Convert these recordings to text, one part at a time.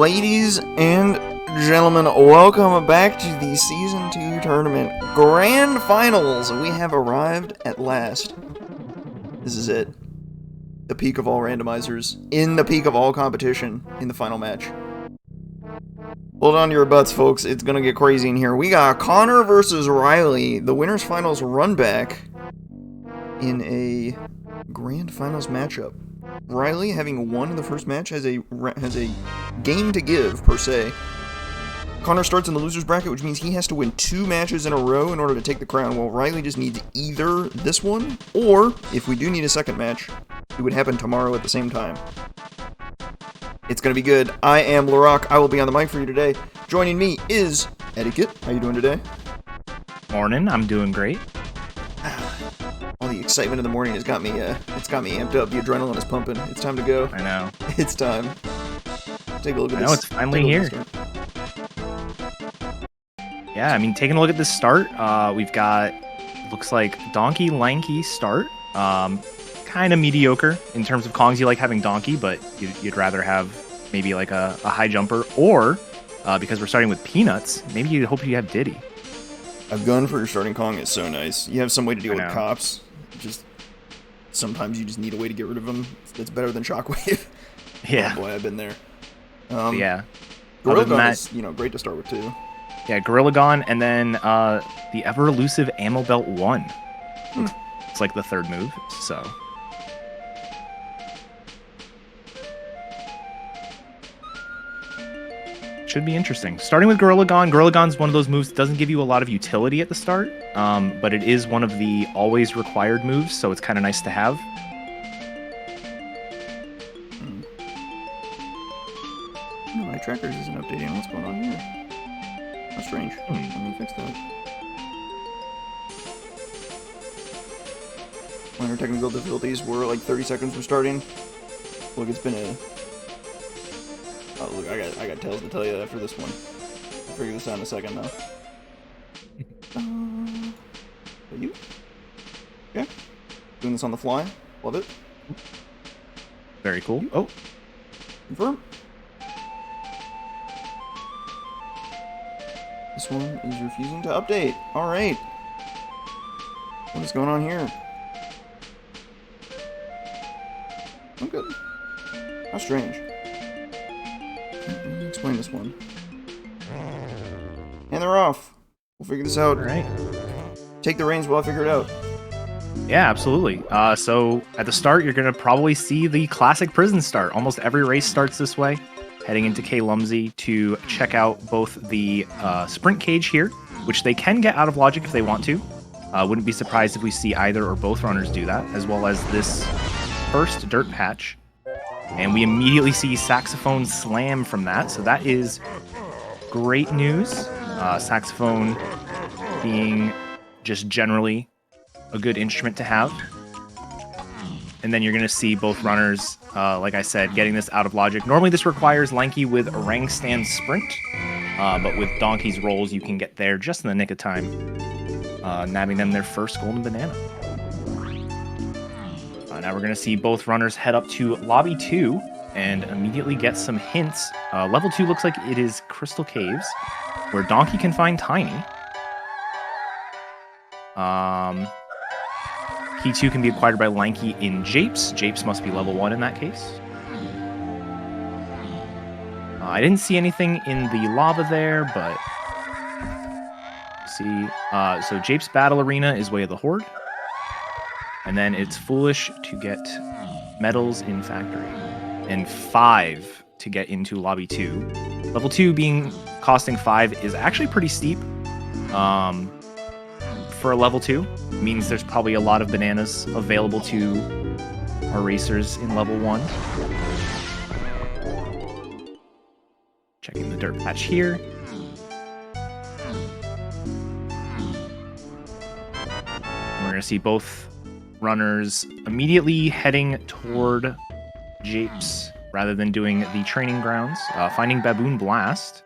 Ladies and gentlemen, welcome back to the Season 2 Tournament Grand Finals. We have arrived at last. This is it. The peak of all randomizers, in the peak of all competition, in the final match. Hold on to your butts, folks. It's gonna get crazy in here. We got Connor versus Riley, the winners finals run back in a Grand Finals matchup. Riley, having won in the first match, has a game to give, per se. Connor starts in the loser's bracket, which means he has to win 2 matches in a row in order to take the crown, while Riley just needs either this one, or, if we do need a second match, it would happen tomorrow at the same time. It's gonna be good. I am LaRock. I will be on the mic for you today. Joining me is Etiquette. How you doing today? Morning. I'm doing great. All the excitement in the morning has got me, it's got me amped up. The adrenaline is pumping. It's time to go. I know. It's time. Take a look at this. I know, it's finally here. Yeah, I mean, taking a look at this start, we've got, looks like Donkey Lanky start. Kind of mediocre in terms of Kongs. You like having Donkey, but you'd rather have maybe like a high jumper, or because we're starting with Peanuts, maybe you hope you have Diddy. A gun for your starting Kong is so nice. You have some way to deal with cops. Just sometimes you just need a way to get rid of them. It's better than Shockwave. Yeah. Oh boy, I've been there. Yeah. Gorilla Gun is, great to start with too. Yeah, Gorilla Gun, and then the ever elusive Ammo Belt 1. It's like the third move, so. Should be interesting. Starting with Gorilla Gun. Gorilla Gun's one of those moves that doesn't give you a lot of utility at the start, but it is one of the always required moves, so it's kind of nice to have. No, my trackers isn't updating. What's going on here? That's strange. Let me fix that. Minor technical difficulties. We're like 30 seconds from starting. Look, it's been a... Oh, look, I got tales to tell you after this one. I'll figure this out in a second, though. Are you? Yeah. Doing this on the fly. Love it. Very cool. Oh. Confirm. This one is refusing to update. Alright. What is going on here? I'm good. How strange. Explain this one. And they're off. We'll figure this out. Alright. Take the reins while I figure it out. Yeah, absolutely. So at the start, you're going to probably see the classic prison start. Almost every race starts this way. Heading into K-Lumsey to check out both the sprint cage here, which they can get out of logic if they want to. Wouldn't be surprised if we see either or both runners do that, as well as this first dirt patch. And we immediately see Saxophone slam from that, so that is great news. Saxophone being just generally a good instrument to have. And then you're going to see both runners, like I said, getting this out of logic. Normally this requires Lanky with a rank stand sprint, but with Donkey's rolls, you can get there just in the nick of time, nabbing them their first golden banana. Now we're going to see both runners head up to Lobby 2 and immediately get some hints. Level 2 looks like it is Crystal Caves, where Donkey can find Tiny. Key 2 can be acquired by Lanky in Japes. Japes must be level 1 in that case. I didn't see anything in the lava there, but... see. So Japes Battle Arena is Way of the Horde. And then it's Foolish to get medals in Factory. And 5 to get into Lobby 2. Level 2 costing 5 is actually pretty steep. For a level 2. Means there's probably a lot of bananas available to our racers in level 1. Checking the dirt patch here. We're going to see both runners immediately heading toward Japes rather than doing the training grounds. Finding Baboon Blast.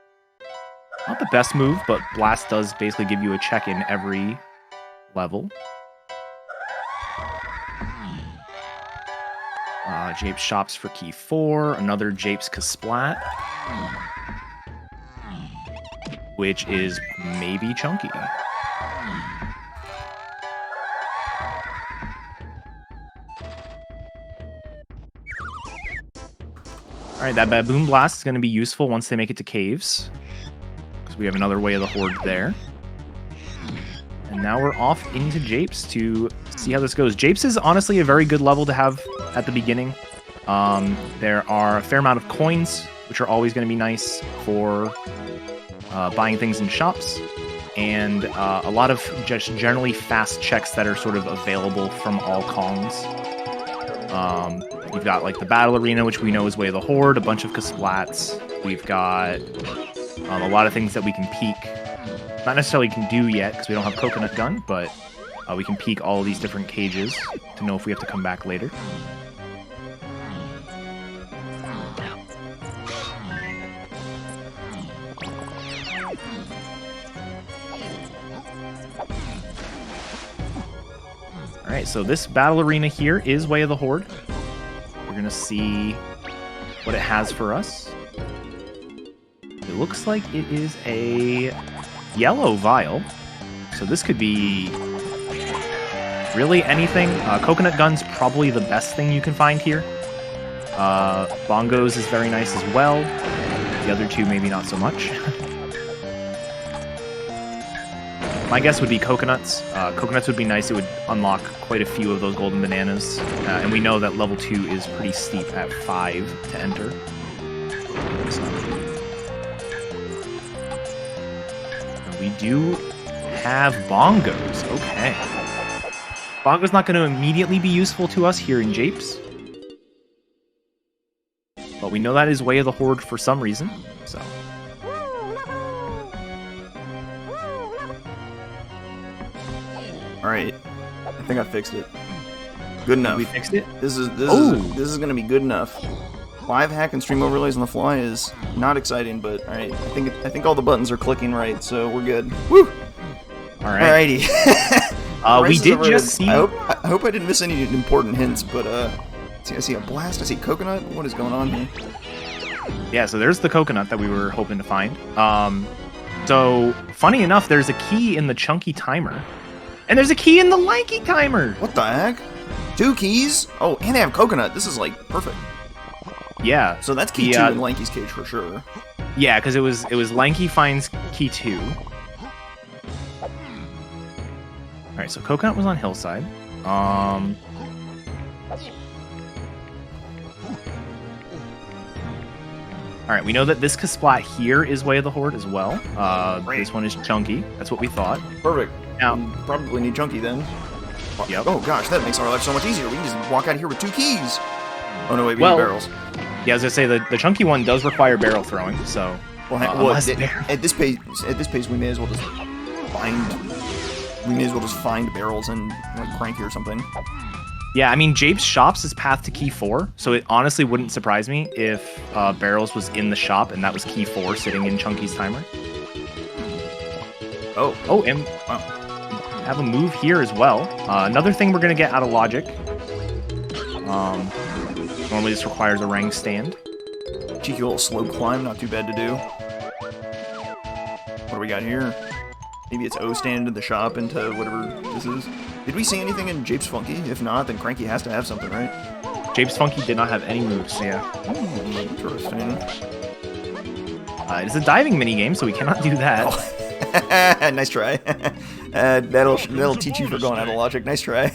Not the best move, but Blast does basically give you a check in every level. Japes shops for key 4, another Japes Kasplat, which is maybe chunky. All right, that Baboon Blast is going to be useful once they make it to caves, because we have another Way of the Horde there. And now we're off into Japes to see how this goes. Japes is honestly a very good level to have at the beginning. There are a fair amount of coins, which are always going to be nice for buying things in shops, and a lot of just generally fast checks that are sort of available from all Kongs. We've got like the Battle Arena, which we know is Way of the Horde, a bunch of Kasplats. We've got a lot of things that we can peek. Not necessarily can do yet, because we don't have Coconut Gun, but we can peek all of these different cages to know if we have to come back later. Alright, so this Battle Arena here is Way of the Horde. We're going to see what it has for us. It looks like it is a yellow vial, so this could be really anything. Coconut Gun's probably the best thing you can find here. Bongos is very nice as well. The other two maybe not so much. My guess would be coconuts. Coconuts would be nice. It would unlock quite a few of those golden bananas. And we know that level 2 is pretty steep at 5 to enter. So. And we do have bongos. Okay. Bongo's not going to immediately be useful to us here in Japes. But we know that is Way of the Horde for some reason. So. Alright, I think I fixed it. Good enough. We fixed it? This is gonna be good enough. Live hack and stream overlays on the fly is not exciting, but alright. I think all the buttons are clicking right, so we're good. Woo! Alrighty. We did just see. I hope I didn't miss any important hints, but I see a blast. I see coconut. What is going on here? Yeah, so there's the coconut that we were hoping to find. So funny enough, there's a key in the chunky timer. And there's a key in the lanky timer! What the heck? 2 keys? Oh, and they have coconut. This is, like, perfect. Yeah. So that's key 2 in Lanky's cage for sure. Yeah, because it was Lanky finds key 2. Alright, so coconut was on Hillside. Alright, we know that this Kasplat here is Way of the Horde as well. This one is chunky. That's what we thought. Perfect. Now, probably need chunky then. Yep. Oh gosh, that makes our life so much easier. We can just walk out of here with 2 keys. Oh no, wait, we need barrels. Yeah, as I say, the chunky one does require barrel throwing, so. At this pace, we may as well just find barrels and like Cranky or something. Yeah, I mean, Japes shops is path to key 4, so it honestly wouldn't surprise me if barrels was in the shop and that was key 4 sitting in Chunky's timer. Oh, and wow. Have a move here as well. Another thing we're going to get out of Logic. Normally this requires a rank stand. Cheeky little slope climb, not too bad to do. What do we got here? Maybe it's O stand in the shop into whatever this is. Did we see anything in Japes Funky? If not, then Cranky has to have something, right? Japes Funky did not have any moves, yeah. Interesting. It's a diving minigame, so we cannot do that. Oh. Nice try. That'll teach you for going out of Logic. Nice try.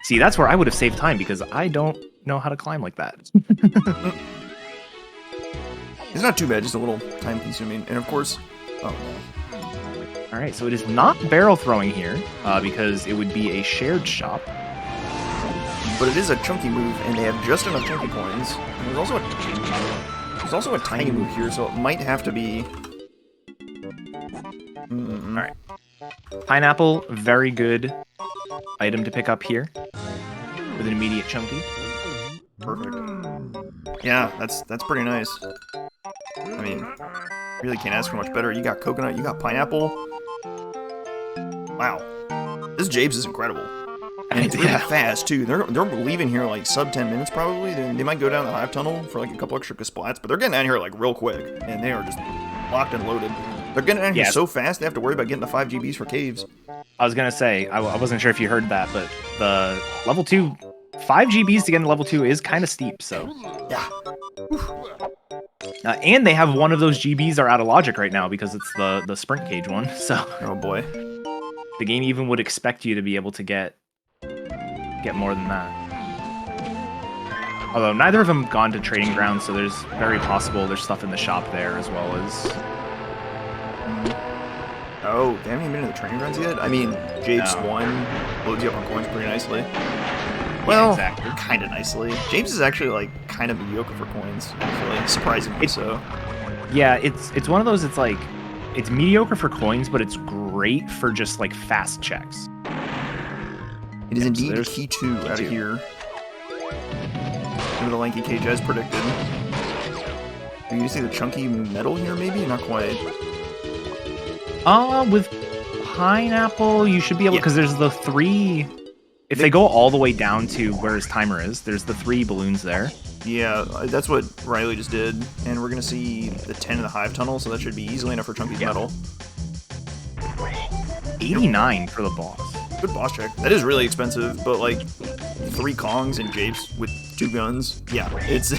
See, that's where I would have saved time, because I don't know how to climb like that. It's not too bad, just a little time-consuming. And of course... Oh, no. Alright, so it is not barrel throwing here, because it would be a shared shop. But it is a chunky move, and they have just enough chunky coins. And there's also a tiny move here, so it might have to be... Alright. Pineapple, very good item to pick up here. With an immediate chunky. Perfect. Yeah, that's pretty nice. I mean, really can't ask for much better. You got coconut, you got pineapple. Wow. This Japes is incredible. And it's really fast, too. They're leaving here, like, sub 10 minutes, probably. They might go down the hive tunnel for, like, a couple extra splats, but they're getting out here, like, real quick. And they are just locked and loaded. They're getting out here so fast, they have to worry about getting the 5 GBs for caves. I was going to say, I wasn't sure if you heard that, but the level 2, 5 GBs to get into level 2 is kind of steep, so. Yeah. And they have one of those GBs are out of logic right now because it's the sprint cage one, so. Oh, boy. The game even would expect you to be able to get more than that. Although neither of them gone to trading grounds, so there's very possible there's stuff in the shop there as well as. Oh, they haven't even been to the training grounds yet? I mean, Japes 1 loads you up on coins pretty nicely. Well, yeah, exactly. Kind of nicely. Japes is actually, like, kind of mediocre for coins, actually. Surprisingly so. Yeah, it's one of those, it's like, it's mediocre for coins, but it's great for just, like, fast checks. It is indeed so key 2 out of here. Into the lanky cage as predicted. Are you gonna see the chunky metal here, maybe? Not quite. With pineapple, you should be able, because there's the 3. If they go all the way down to where his timer is, there's the 3 balloons there. Yeah, that's what Riley just did, and we're gonna see the 10 in the hive tunnel, so that should be easily enough for Chunky's metal. 89 for the boss. Good boss check. That is really expensive, but like 3 Kongs and Japes with 2 guns, yeah, it's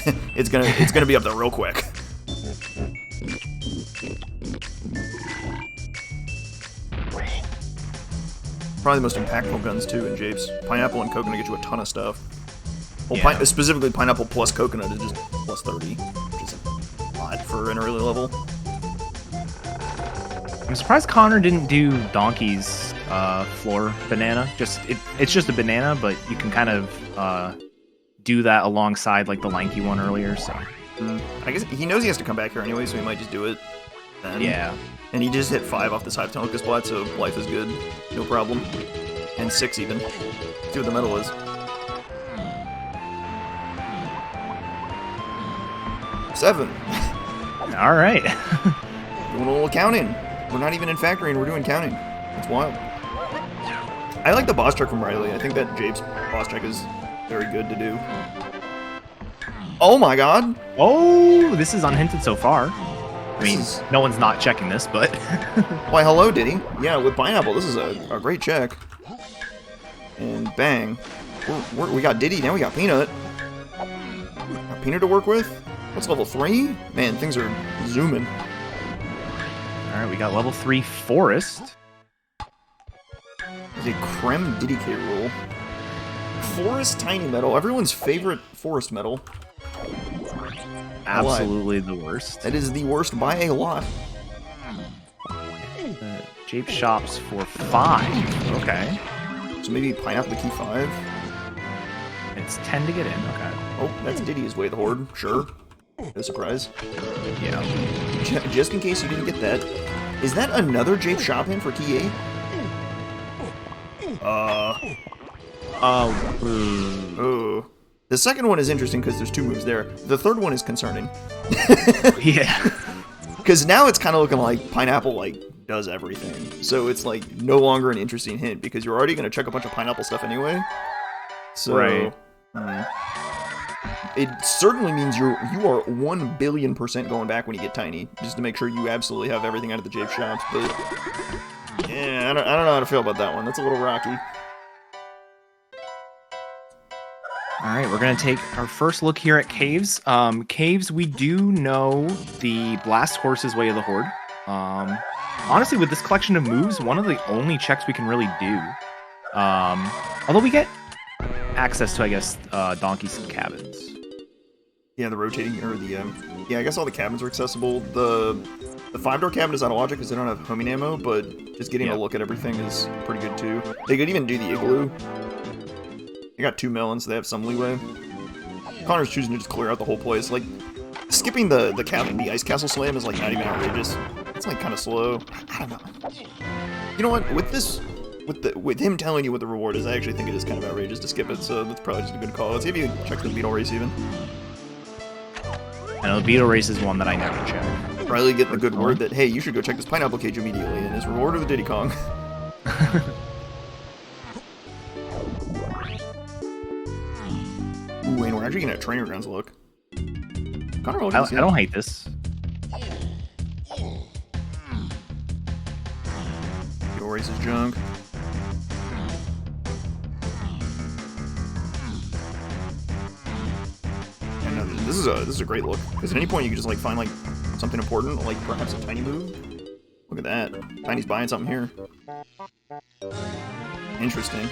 gonna be up there real quick. Probably the most impactful guns too in Japes. Pineapple and coconut get you a ton of stuff. Well, specifically pineapple plus coconut is just plus 30, which is a lot for an early level. I'm surprised Connor didn't do Donkey's floor banana. It's just a banana, but you can kind of do that alongside like the lanky one earlier. So I guess he knows he has to come back here anyway, so he might just do it then. Yeah. And he just hit 5 off this hive tunnel spot, so life is good, no problem. And 6 even. Let's see what the metal is. 7. All right. Doing a little counting. We're not even in factoring, we're doing counting. It's wild. I like the boss check from Riley. I think that Japes boss check is very good to do. Oh my god! Oh, this is unhinted so far. I mean, no one's not checking this, but... Why, hello, Diddy. Yeah, with Pineapple, this is a great check. And bang. We got Diddy, now we got Peanut. Got Peanut to work with? What's level 3? Man, things are zooming. Alright, we got level 3 Forest. There's a Creme Diddy K roll. Forest Tiny Metal, everyone's favorite forest metal. Absolutely the worst. That is the worst by a lot. Japes shops for 5. Okay. So maybe Pineapple key 5? It's 10 to get in, okay. Oh, that's Diddy's Way of the Horde, sure. No surprise. Yeah. Just in case you didn't get that, is that another Japes shop in for key 8? The second one is interesting because there's 2 moves there. The third one is concerning. Yeah. Because now it's kind of looking like Pineapple, like, does everything. So it's, like, no longer an interesting hint because you're already going to check a bunch of Pineapple stuff anyway. So... Right. It certainly means you are 1 billion% going back when you get Tiny, just to make sure you absolutely have everything out of the Japes shops, but... Yeah, I don't know how to feel about that one. That's a little rocky. Alright, we're going to take our first look here at Caves. Caves, we do know the Blast Horse's Way of the Horde. Honestly, with this collection of moves, one of the only checks we can really do. Although we get access to, I guess, Donkey's cabins. Yeah, the rotating, or the, yeah, I guess all the cabins are accessible. The 5-door cabin is out of logic because they don't have homing ammo, but just getting a look at everything is pretty good too. They could even do the igloo. They got 2 melons, so they have some leeway. Connor's choosing to just clear out the whole place. Like, skipping the ice castle slam is like not even outrageous. It's like kind of slow. I don't know. You know what? With this, with him telling you what the reward is, I actually think it is kind of outrageous to skip it. So that's probably just a good call. Let's see if you can check the beetle race even. I know the beetle race is one that I never check. Riley getting the good word that hey, you should go check this pineapple cage immediately, and his reward of the Diddy Kong. actually getting a trainer grounds look. I don't hate this. Races junk. And this is a great look because at any point you can just like find like something important, like perhaps a tiny move. Look at that, Tiny's buying something here. Interesting.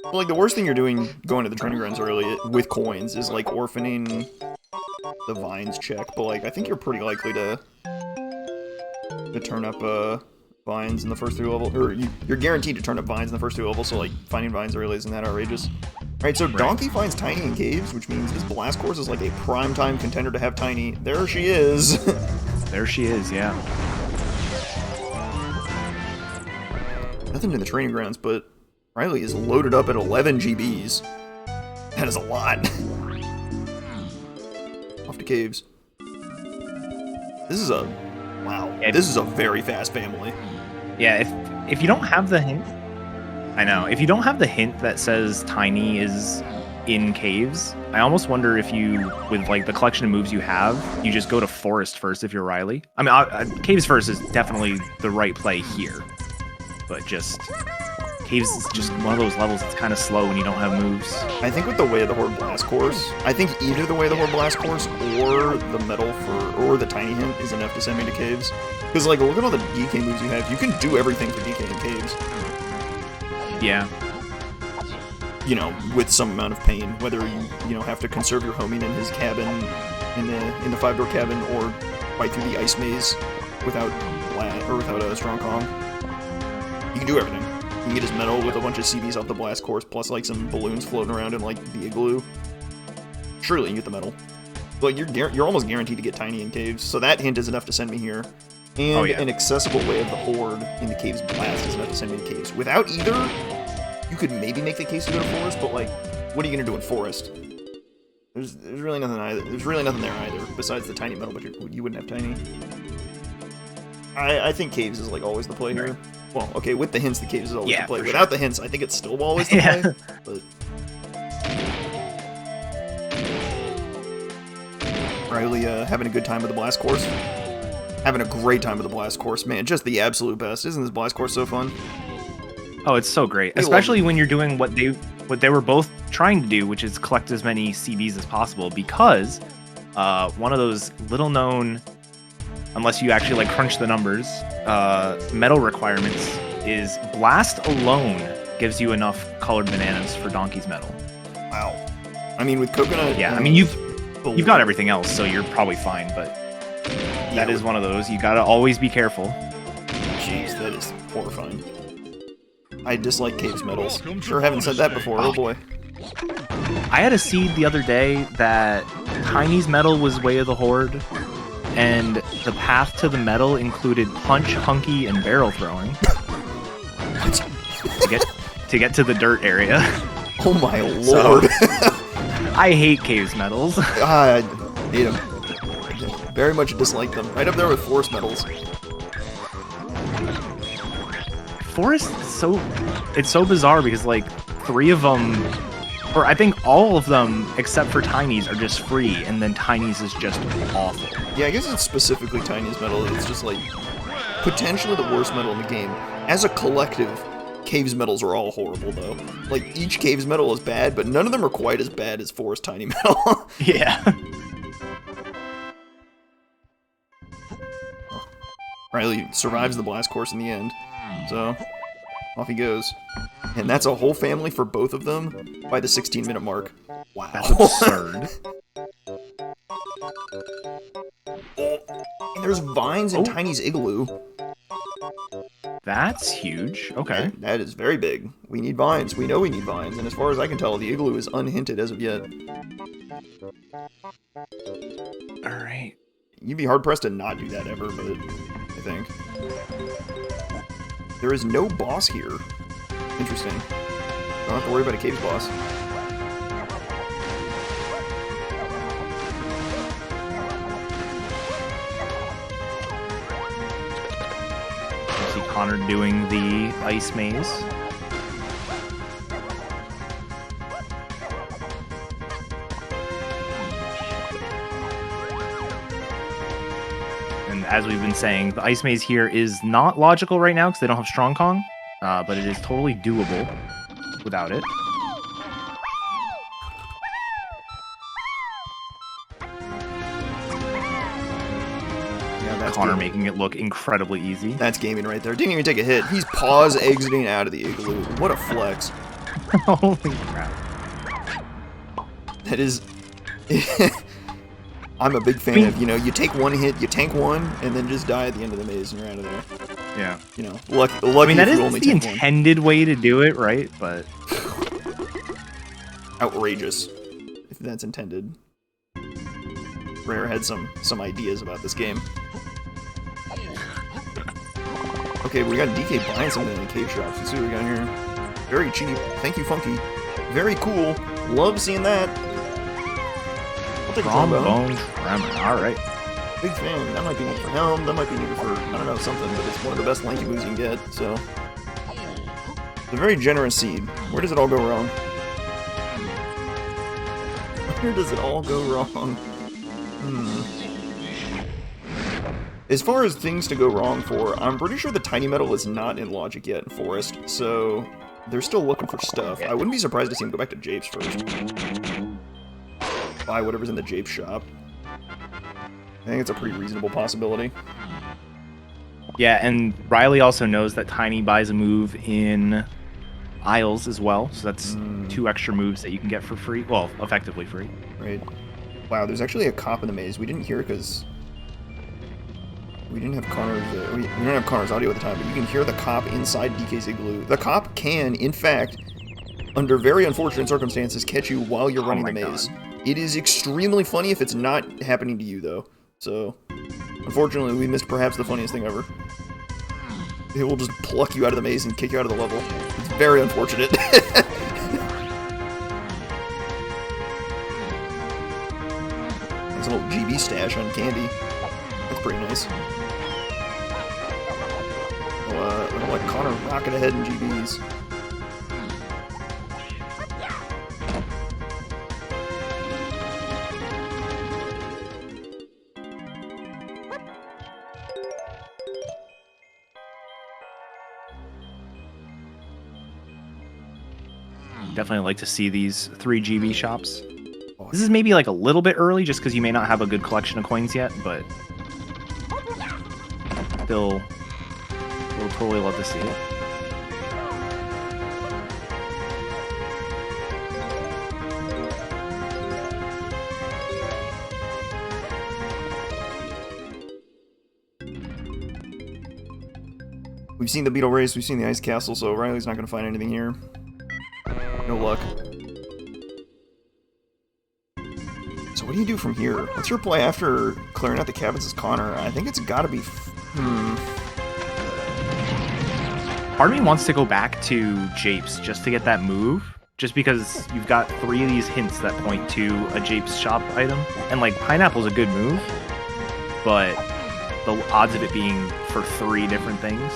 Well, like the worst thing you're doing going to the training grounds early with coins is like orphaning the vines check, but like I think you're pretty likely to turn up vines in the first 3 levels, or you're guaranteed to turn up vines in the first 2 levels, so like finding vines early isn't that outrageous. Alright, so Donkey finds Tiny in caves, which means this blast course is like a prime time contender to have Tiny. There she is. There she is, yeah. Nothing in the training grounds, but Riley is loaded up at 11 GBs. That is a lot. Off to caves. This is a... Wow. Yeah, this is a very fast family. Yeah, if you don't have the hint... I know. If you don't have the hint that says Tiny is in caves, I almost wonder if you, with like the collection of moves you have, you just go to Forest first if you're Riley. I mean, caves first is definitely the right play here. But just... Caves is just one of those levels that's kind of slow when you don't have moves. I think with the Way of the Horde Blast course, I think either the Way of the Horde Blast course or the metal or the Tiny hint is enough to send me to caves. Because like, look at all the DK moves you have. You can do everything for DK in caves. Yeah. You know, with some amount of pain, whether you know have to conserve your homing in his cabin, in the 5-door cabin, or fight through the ice maze without a strong Kong. You can do everything. You can get his metal with a bunch of CVs off the blast course, plus like some balloons floating around in like the igloo. Surely you get the metal. But you're almost guaranteed to get Tiny in caves, so that hint is enough to send me here. And an accessible Way of the Horde in the caves blast is enough to send me to caves. Without either, you could maybe make the case to go to Forest, but like, what are you gonna do in Forest? There's really nothing either. There's really nothing there either besides the Tiny metal, but you wouldn't have Tiny. I think caves is like always the play here. Well, okay, with the hints, the caves is always the play. Without the hints, I think it's still always the play. But Riley having a good time with the blast course. Having a great time with the blast course, man. Just the absolute best. Isn't this blast course so fun? Oh, it's so great, especially when you're doing what they were both trying to do, which is collect as many CVs as possible. Because one of those little known, unless you actually like crunch the numbers, metal requirements is blast alone gives you enough colored bananas for Donkey's metal. Wow. I mean, with coconut. Yeah, I mean you've got everything else, so you're probably fine. But that is one of those you gotta always be careful. Jeez, that is horrifying. I dislike caves metals. Sure haven't said that before. Oh boy. I had a seed the other day that Tiny's metal was Way of the Horde, and the path to the metal included punch, hunky, and barrel throwing. to get to the dirt area. Oh my lord. I hate caves metals. I hate them. Very much dislike them. Right up there with forest metals. Forest is it's so bizarre because like 3 of them, or I think all of them except for Tiny's are just free, and then Tiny's is just awful. Yeah, I guess it's specifically Tiny's metal. It's just like potentially the worst metal in the game. As a collective, Caves metals are all horrible though. Like each Caves metal is bad, but none of them are quite as bad as Forest Tiny metal. Yeah. Riley survives the blast course in the end, so off he goes. And that's a whole family for both of them by the 16-minute mark. Wow. That's absurd. And there's vines in Tiny's igloo. That's huge. Okay. That is very big. We need vines. We know we need vines. And as far as I can tell, the igloo is unhinted as of yet. Alright. You'd be hard-pressed to not do that ever, but I think. There is no boss here. Interesting. Don't have to worry about a caves boss. See Connor doing the ice maze. And as we've been saying, the ice maze here is not logical right now because they don't have Strong Kong, but it is totally doable without it. Connor making it look incredibly easy. That's gaming right there. Didn't even take a hit. He's pause exiting out of the igloo. What a flex. Holy crap. That is... I'm a big fan of, you know, you take one hit, you tank one, and then just die at the end of the maze and you're out of there. Yeah. You know, lucky I mean, that if is you only the take intended way to do it, right? But... outrageous, if that's intended. Rare had some ideas about this game. Okay, we got DK buying something in the cave shops. Let's see what we got here. Very cheap. Thank you, Funky. Very cool. Love seeing that. I'll take a trombone. Tremor. All right. Big fan. That might be needed for Helm. That might be needed for, I don't know, something, but it's one of the best lanky moves you can get, so. It's a very generous seed. Where does it all go wrong? Where does it all go wrong? As far as things to go wrong for, I'm pretty sure the tiny metal is not in Logic yet in Forest, so they're still looking for stuff. I wouldn't be surprised to see him go back to Japes first. Buy whatever's in the Japes shop. I think it's a pretty reasonable possibility. Yeah, and Riley also knows that Tiny buys a move in Isles as well, so that's 2 extra moves that you can get for free. Well, effectively free. Right. Wow, there's actually a cop in the maze. We didn't hear it because we didn't have Connor's. We don't have Connor's audio at the time, but you can hear the cop inside DK's igloo. The cop can, in fact, under very unfortunate circumstances, catch you while you're running the maze. God. It is extremely funny if it's not happening to you, though. So, unfortunately, we missed perhaps the funniest thing ever. It will just pluck you out of the maze and kick you out of the level. It's very unfortunate. Nice little GB stash on candy. That's pretty nice. Well, I don't like Connor rocking ahead in GBs. Definitely like to see these 3 GB shops. This is maybe like a little bit early just because you may not have a good collection of coins yet, but still, we'll totally love to see it. We've seen the Beetle Race, we've seen the Ice Castle, so Riley's not going to find anything here. No luck. So what do you do from here? What's your play after clearing out the cabins as Connor? I think it's gotta be... Part of me wants to go back to Japes just to get that move. Just because you've got 3 of these hints that point to a Japes shop item. And like, Pineapple's a good move, but the odds of it being for 3 different things...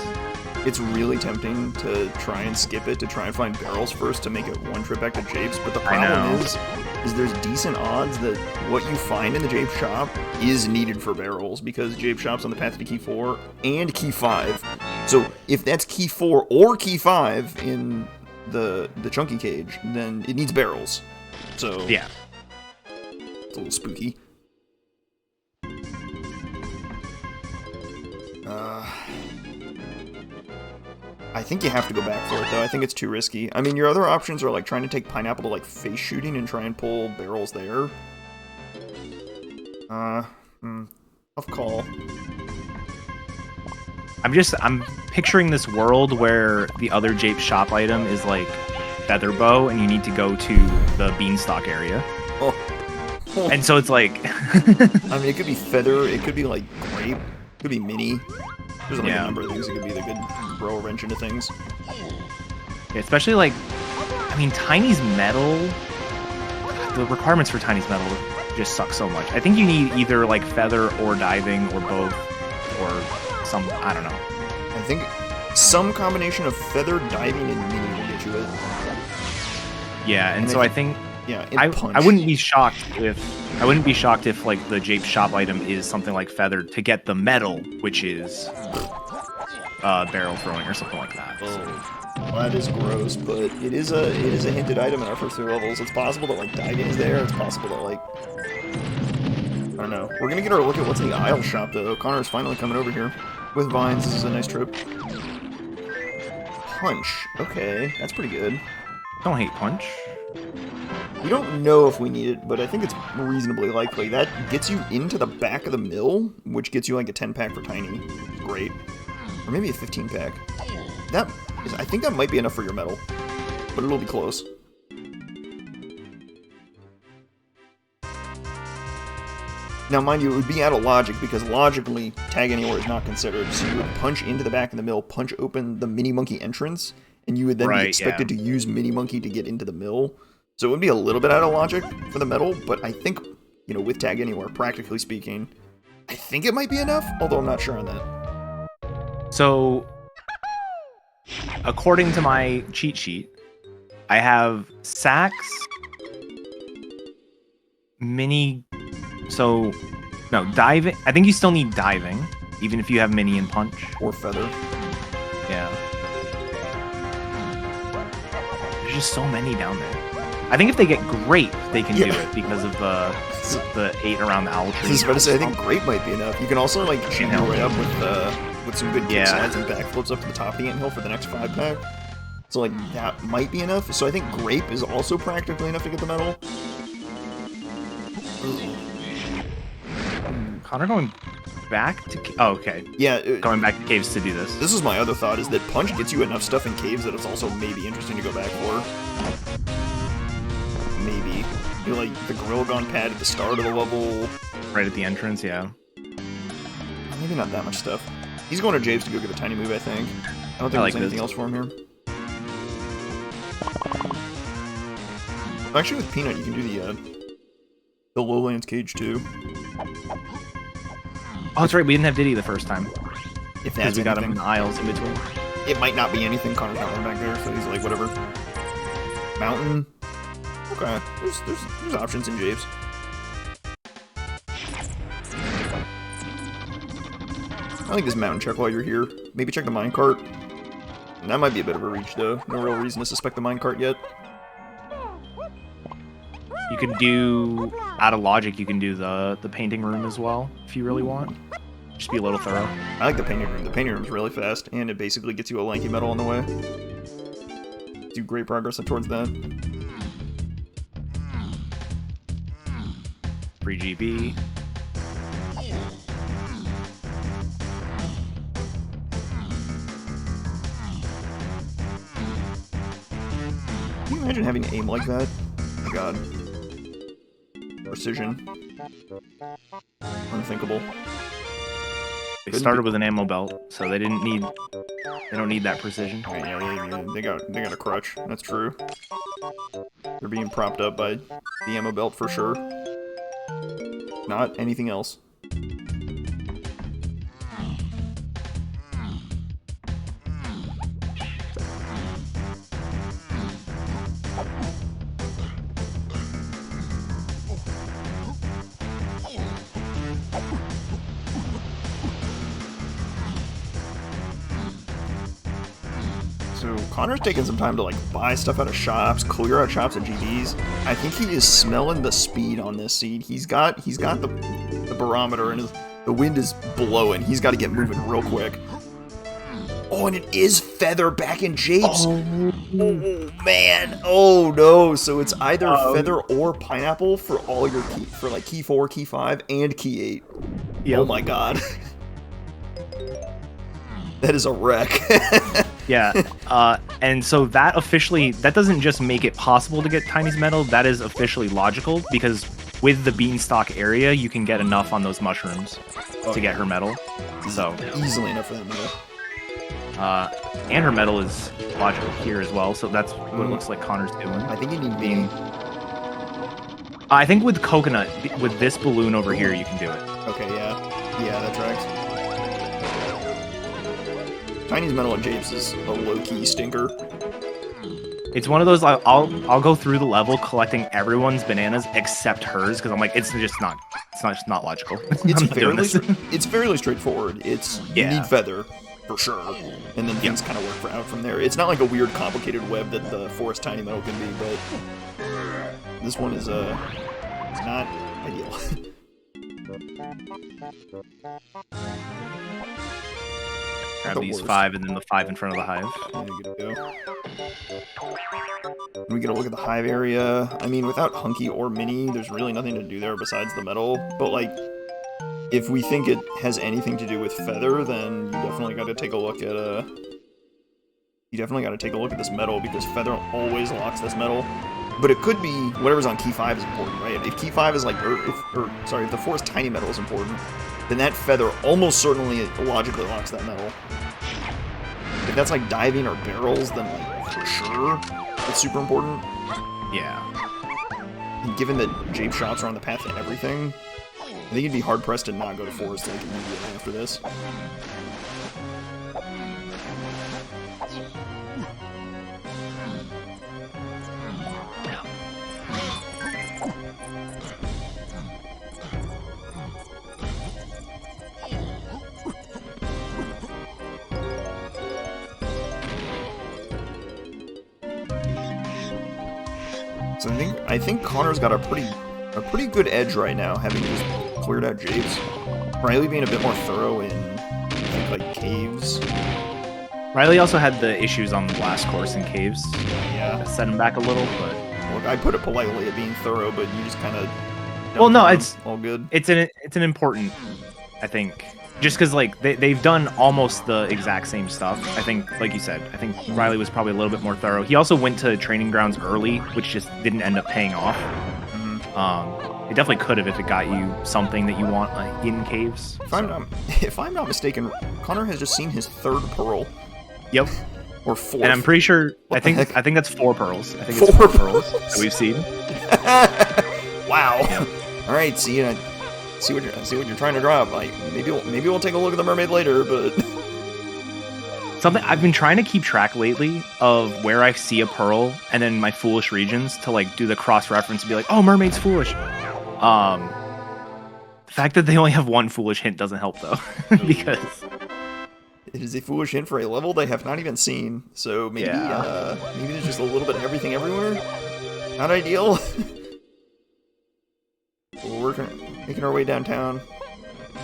It's really tempting to try and skip it, to try and find barrels first to make it one trip back to Japes, but the problem is there's decent odds that what you find in the Japes shop is needed for barrels, because Japes shop's on the path to key 4 and key 5. So if that's key 4 or key 5 in the chunky cage, then it needs barrels. So yeah. It's a little spooky. I think you have to go back for it, though. I think it's too risky. I mean, your other options are, like, trying to take Pineapple to, like, face shooting and try and pull barrels there. Tough call. I'm picturing this world where the other Jape shop item is, like, Feather Bow, and you need to go to the Beanstalk area. Oh. And so it's like... I mean, it could be Feather, it could be, like, Grape, it could be Mini. There's like a number of things that could be that could throw a wrench into things. Yeah, especially like, I mean, Tiny's metal, the requirements for Tiny's metal just suck so much. I think you need either like Feather or Diving or both, or some, I don't know. I think some combination of Feather, Diving, and Mini will get you it. Yeah, and so I think, yeah, I wouldn't be shocked if I wouldn't be shocked if like the Japes shop item is something like feathered to get the medal, which is barrel throwing or something like that. Oh, well, that is gross, but it is a hinted item in our first 3 levels. It's possible that like diving is there. It's possible that like I don't know. We're gonna get our look at what's in the aisle shop though. Connor's finally coming over here with vines. This is a nice trip. Punch. Okay, that's pretty good. Don't hate punch. We don't know if we need it, but I think it's reasonably likely. That gets you into the back of the mill, which gets you like a 10-pack for Tiny. Great. Or maybe a 15-pack. I think that might be enough for your medal, but it'll be close. Now, mind you, it would be out of logic, because logically, Tag Anywhere is not considered, so you would punch into the back of the mill, punch open the Mini Monkey entrance, and you would then be expected to use Mini Monkey to get into the mill. So it would be a little bit out of logic for the medal, but I think, you know, with Tag Anywhere, practically speaking, I think it might be enough, although I'm not sure on that. So, according to my cheat sheet, I have sacks, diving. I think you still need diving, even if you have mini and punch. Or feather. Yeah. There's just so many down there. I think if they get grape, they can do it because of the 8 around the owl tree. I was about to say, I think grape might be enough. You can also like cheat your way up with some good kick slides and backflips up to the top of the anthill for the next 5-pack. So like that might be enough. So I think grape is also practically enough to get the medal. Connor going back to... Oh, okay. Yeah. Going back to caves to do this. This is my other thought, is that punch gets you enough stuff in caves that it's also maybe interesting to go back for. Maybe. You like the Gorilla Gone pad at the start of the level. Right at the entrance, yeah. Maybe not that much stuff. He's going to Japes to go get a tiny move, I think. I don't think there's anything else for him here. Actually, with Peanut, you can do the Lowlands cage too. Oh, that's right. We didn't have Diddy the first time. If that's we got him in the aisles in between. It might not be anything. Connor's not running back there, so he's like, whatever. Mountain. Okay. There's options in Japes. I think this mountain check while you're here. Maybe check the minecart. That might be a bit of a reach, though. No real reason to suspect the minecart yet. You could do, out of logic, you can do the painting room as well, if you really want. Just be a little thorough. I like the painting room. The painting room's really fast, and it basically gets you a lanky medal on the way. Do great progress towards that. Free GB. Can you imagine having aim like that? Oh my god. Precision. Unthinkable. They started with an ammo belt, so they don't need that precision. Okay, yeah, they got a crutch. That's true. They're being propped up by the ammo belt for sure. Not anything else. So Connor's taking some time to like buy stuff out of shops, clear out shops at GDs. I think he is smelling the speed on this seed. He's got the barometer and the wind is blowing. He's got to get moving real quick. Oh, and it is feather back in Japes. Oh man. Oh no. So it's either feather or pineapple for all your key, for like key 4, key 5, and key 8. Yep. Oh my god. That is a wreck. Yeah, and so that doesn't just make it possible to get Tiny's medal, that is officially logical, because with the beanstalk area, you can get enough on those mushrooms to get her medal. So easily enough for that medal. And her medal is logical here as well, so that's what it looks like Connor's doing. I think you need bean. I think with coconut, with this balloon over here, you can do it. Okay, yeah. Yeah, that tracks. Tiny's medal at Japes is a low-key stinker. It's one of those. I'll go through the level collecting everyone's bananas except hers because I'm like, it's just not logical. It's fairly straightforward. You need feather for sure, and then things kind of work out from there. It's not like a weird, complicated web that the forest tiny metal can be, but this one is not ideal. Grab these 5 and then the 5 in front of the hive. Yeah, good to go. We get a look at the hive area. I mean, without Hunky or Mini, there's really nothing to do there besides the metal. But, like, if we think it has anything to do with feather, then you definitely got to take a look at this metal, because feather always locks this metal. But it could be whatever's on key 5 is important, right? If key 5 is like, if the forest tiny metal is important, then that feather almost certainly logically locks that metal. If that's like diving or barrels, then like for sure it's super important. Yeah. And given that Jape shots are on the path to everything, I think you'd be hard pressed to not go to forest like immediately after this. So I think Connor's got a pretty good edge right now, having just cleared out Japes. Riley being a bit more thorough in, I think, like, caves. Riley also had the issues on the last course in caves. Yeah. Set him back a little, but... Look, I put it politely at being thorough, but you just kind of... Well, no, it's... all good. It's an important, I think... Just because, like, they've done almost the exact same stuff. I think, like you said, I think Riley was probably a little bit more thorough. He also went to training grounds early, which just didn't end up paying off. It definitely could have if it got you something that you want, like, in caves. If I'm not mistaken, Connor has just seen his 3rd pearl. Yep. Or 4th. And I'm pretty sure, I think that's 4 pearls. I think it's 4 pearls that we've seen. Wow. All right, see what you're trying to drop. Like, maybe we'll take a look at the mermaid later, but something I've been trying to keep track lately of where I see a pearl and then my foolish regions to, like, do the cross reference and be like, oh, mermaid's foolish. The fact that they only have 1 foolish hint doesn't help though, because it is a foolish hint for a level they have not even seen. So maybe maybe there's just a little bit of everything everywhere. Not ideal. We're making our way downtown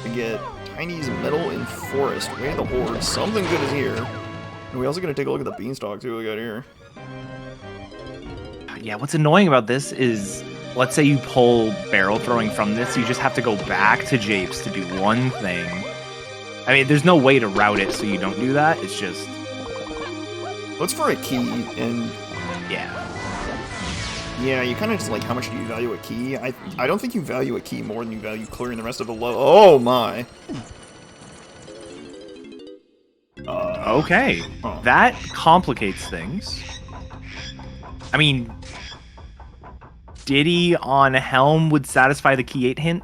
to get Tiny's Metal in Forest. Way of the Horde. Something good is here. And we also gotta take a look at the beanstalk too we got here. Yeah, what's annoying about this is, let's say you pull barrel throwing from this, you just have to go back to Japes to do one thing. I mean, there's no way to route it so you don't do that. It's just... Well, it's for a key, and... Yeah, you kind of just, like, how much do you value a key? I don't think you value a key more than you value clearing the rest of the low... Oh, my! Okay. Huh. That complicates things. I mean... Diddy on Helm would satisfy the key 8 hint?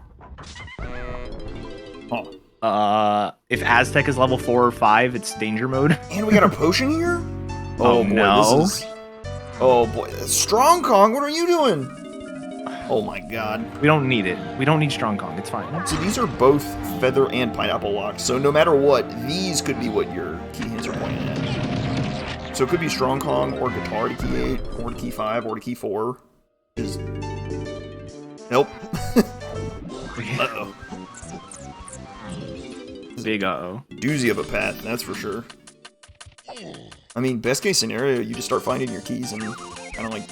Huh. If Aztec is level 4 or 5, it's danger mode. And we got a potion here? Oh, boy, no. This is... Oh boy, Strong Kong, what are you doing? Oh my god. We don't need it. We don't need Strong Kong, it's fine. So these are both feather and pineapple locks, so no matter what, these could be what your key hints are pointing at. So it could be Strong Kong, or guitar to key 8, or to key 5, or to key 4. Nope. Uh-oh. Big uh-oh. Doozy of a path, that's for sure. I mean, best case scenario, you just start finding your keys and kind of, like,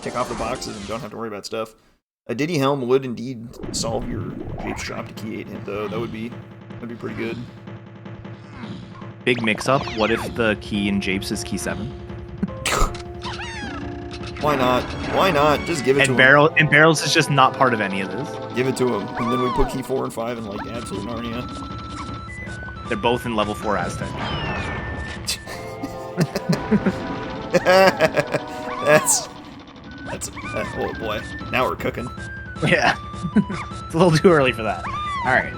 tick off the boxes and don't have to worry about stuff. A Diddy Helm would indeed solve your Japes drop to key 8 hint, though. That'd be pretty good. Big mix-up. What if the key in Japes is key 7? Why not? Why not? Just give it to him. And Barrels is just not part of any of this. Give it to him. And then we put key 4 and 5 in, like, absolute Narnia. They're both in level 4 Aztec. That's oh boy. Now we're cooking. Yeah. It's a little too early for that. Alright.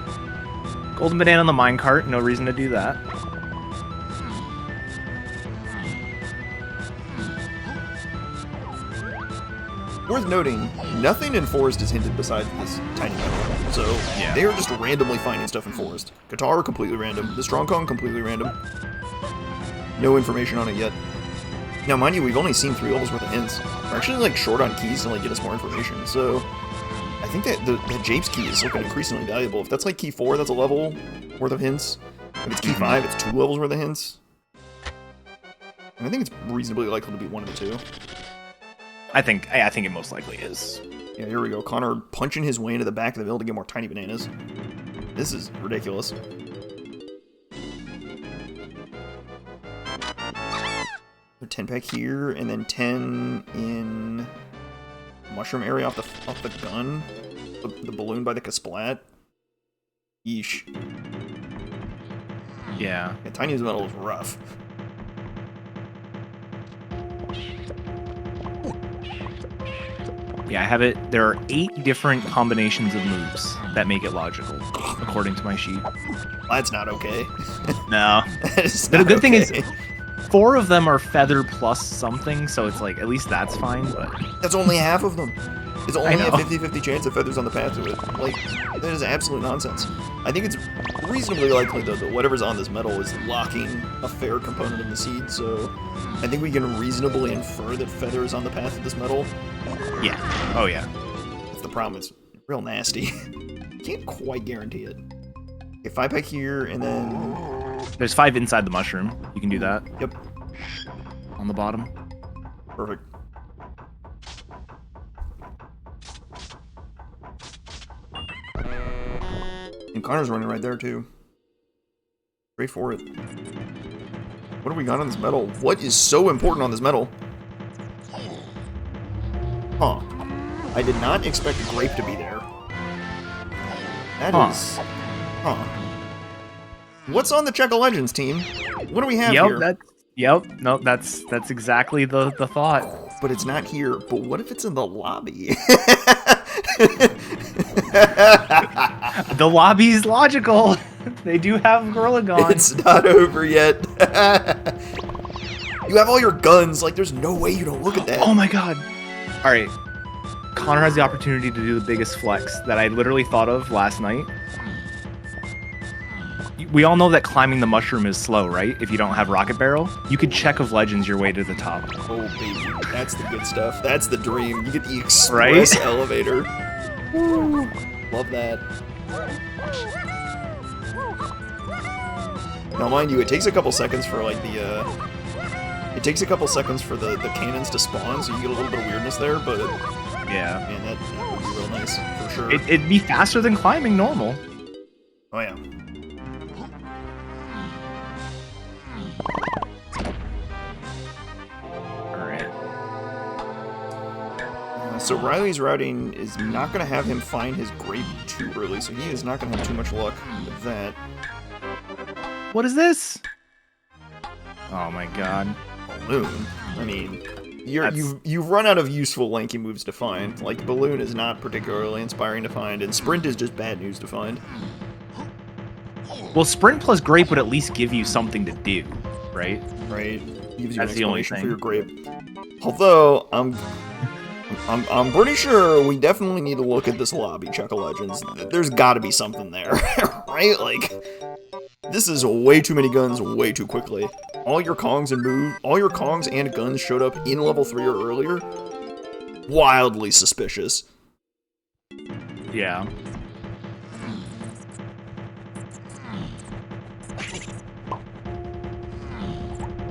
Golden banana on the minecart, no reason to do that. Worth noting, nothing in Forest is hinted besides this tiny metal. So, Yeah. they are just randomly finding stuff in Forest. Guitar, completely random. The Strong Kong, completely random. No information on it yet. Now, mind you, we've only seen 3 levels worth of hints. We're actually, like, short on keys to, like, get us more information. So, I think that the Japes key is looking increasingly valuable. If that's, like, key 4, that's a level worth of hints. If it's key 5, it's 2 levels worth of hints. And I think it's reasonably likely to be one of the 2. I think it most likely is. Yeah, here we go. Connor punching his way into the back of the mill to get more tiny bananas. This is ridiculous. A 10-pack here, and then 10 in mushroom area off the gun. The balloon by the Kasplat. Yeesh. Yeah. Yeah, Tiny's metal is rough. Yeah, I have it. There are 8 different combinations of moves that make it logical, according to my sheet. That's not okay. No. The good thing is, 4 of them are feather plus something, so it's like, at least that's fine, but... That's only half of them. It's only a know. 50-50 chance of feathers on the path to it. Like, that is absolute nonsense. I think it's reasonably likely, though, that whatever's on this metal is locking a fair component of the seed, so I think we can reasonably infer that feather is on the path of this metal. Yeah. Oh, yeah. That's the problem. It's real nasty. Can't quite guarantee it. Okay, 5-pack here, and then... There's 5 inside the mushroom. You can do that. Yep. On the bottom. Perfect. And Connor's running right there, too. Straight for it. What do we got on this metal? What is so important on this metal? Huh. I did not expect a grape to be there. That is... Huh. What's on the Check of Legends team? What do we have here? No, that's exactly the thought. But it's not here. But what if it's in the lobby? The lobby's logical. They do have Gorilla Gone. It's not over yet. You have all your guns. Like, there's no way you don't look at that. Oh my god. All right. Connor has the opportunity to do the biggest flex that I literally thought of last night. We all know that climbing the mushroom is slow, right? If you don't have Rocket Barrel, you could Check of Legends your way to the top. Oh, baby. That's the good stuff. That's the dream. You get the express elevator. Woo. Love that. Now, mind you, it takes a couple seconds for, like, the cannons to spawn, so you get a little bit of weirdness there, but... Yeah. Man, that would be real nice, for sure. It'd be faster than climbing normal. Oh, yeah. So Riley's routing is not going to have him find his grape too early, so he is not going to have too much luck with that. What is this? Oh my god. Balloon. I mean, you've run out of useful lanky moves to find. Like, Balloon is not particularly inspiring to find, and Sprint is just bad news to find. Well, Sprint plus Grape would at least give you something to do, right? Right. Gives you That's an the only explanation thing. for your grape. Although, I'm pretty sure we definitely need to look at this lobby, Check of Legends. There's got to be something there, right? Like, this is way too many guns way too quickly. All your Kongs and guns showed up in level 3 or earlier. Wildly suspicious. Yeah.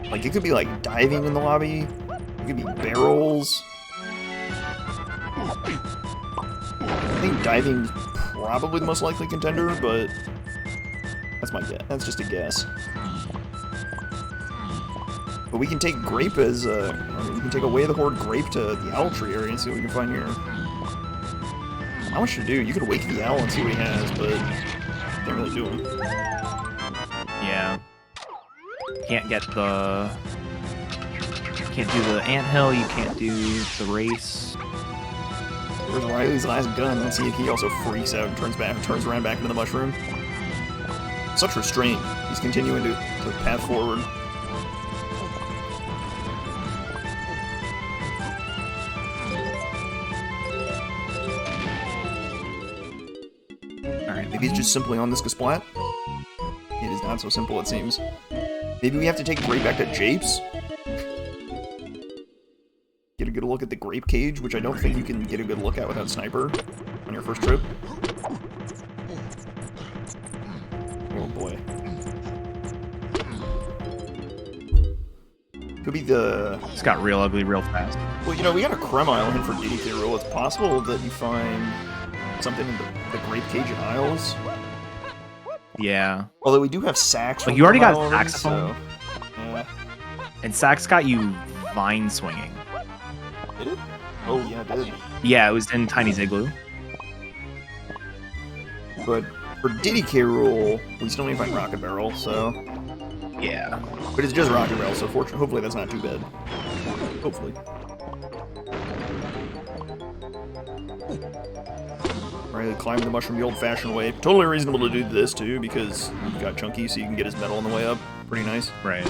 Like, it could be like diving in the lobby. It could be barrels. I think diving's probably the most likely contender, but that's my guess. That's just a guess. But we can take Grape as, we can take Away the Horde Grape to the Owl Tree area and see what we can find here. Not much to do. You could wake the owl and see what he has, but can't really do him. Yeah. Can't do the anthill, you can't do the race. Where's Riley's last gun? Let's see if he also freaks out and turns around back into the mushroom. Such restraint. He's continuing to path forward. Right. Maybe it's just simply on this Kasplat? It is not so simple, it seems. Maybe we have to take Grape back to Japes? Get a good look at the Grape Cage, which I don't think you can get a good look at without Sniper on your first trip. Oh boy. Could be the... It's got real ugly real fast. Well, you know, we got a Creme Isle hint for DK roll. It's possible that you find something in the Grape Cage in Isles. Yeah. Although we do have Sax. Like, you already got Creme Isle Saxophone. So, yeah. And Sax got you Vine Swinging. Did it? Oh, yeah, it did. Yeah, it was in Tiny's Igloo. But for DK roll, we still need to find Rocket Barrel, so... Yeah. But it's just Rocket Barrel, so hopefully that's not too bad. Hopefully. Right, climb the mushroom the old-fashioned way. Totally reasonable to do this, too, because you've got Chunky, so you can get his metal on the way up. Pretty nice. Right.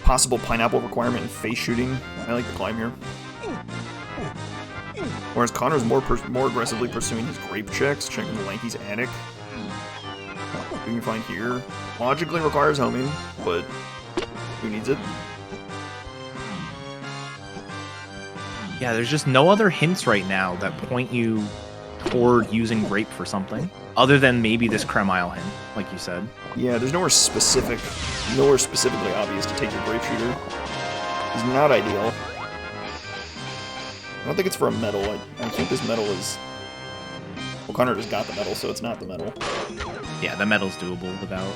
Possible pineapple requirement in face shooting. I like the climb here. Whereas Connor's more aggressively pursuing his grape checks, checking the Lanky's attic. We can find here. Logically requires homing, but who needs it? Yeah, there's just no other hints right now that point you toward using grape for something, other than maybe this Creme Isle hint, like you said. Yeah, there's nowhere specifically obvious to take your grape shooter. It's not ideal. I don't think it's for a medal. I think this medal is... Well, Connor just got the medal, so it's not the medal. Yeah, the medal's doable without...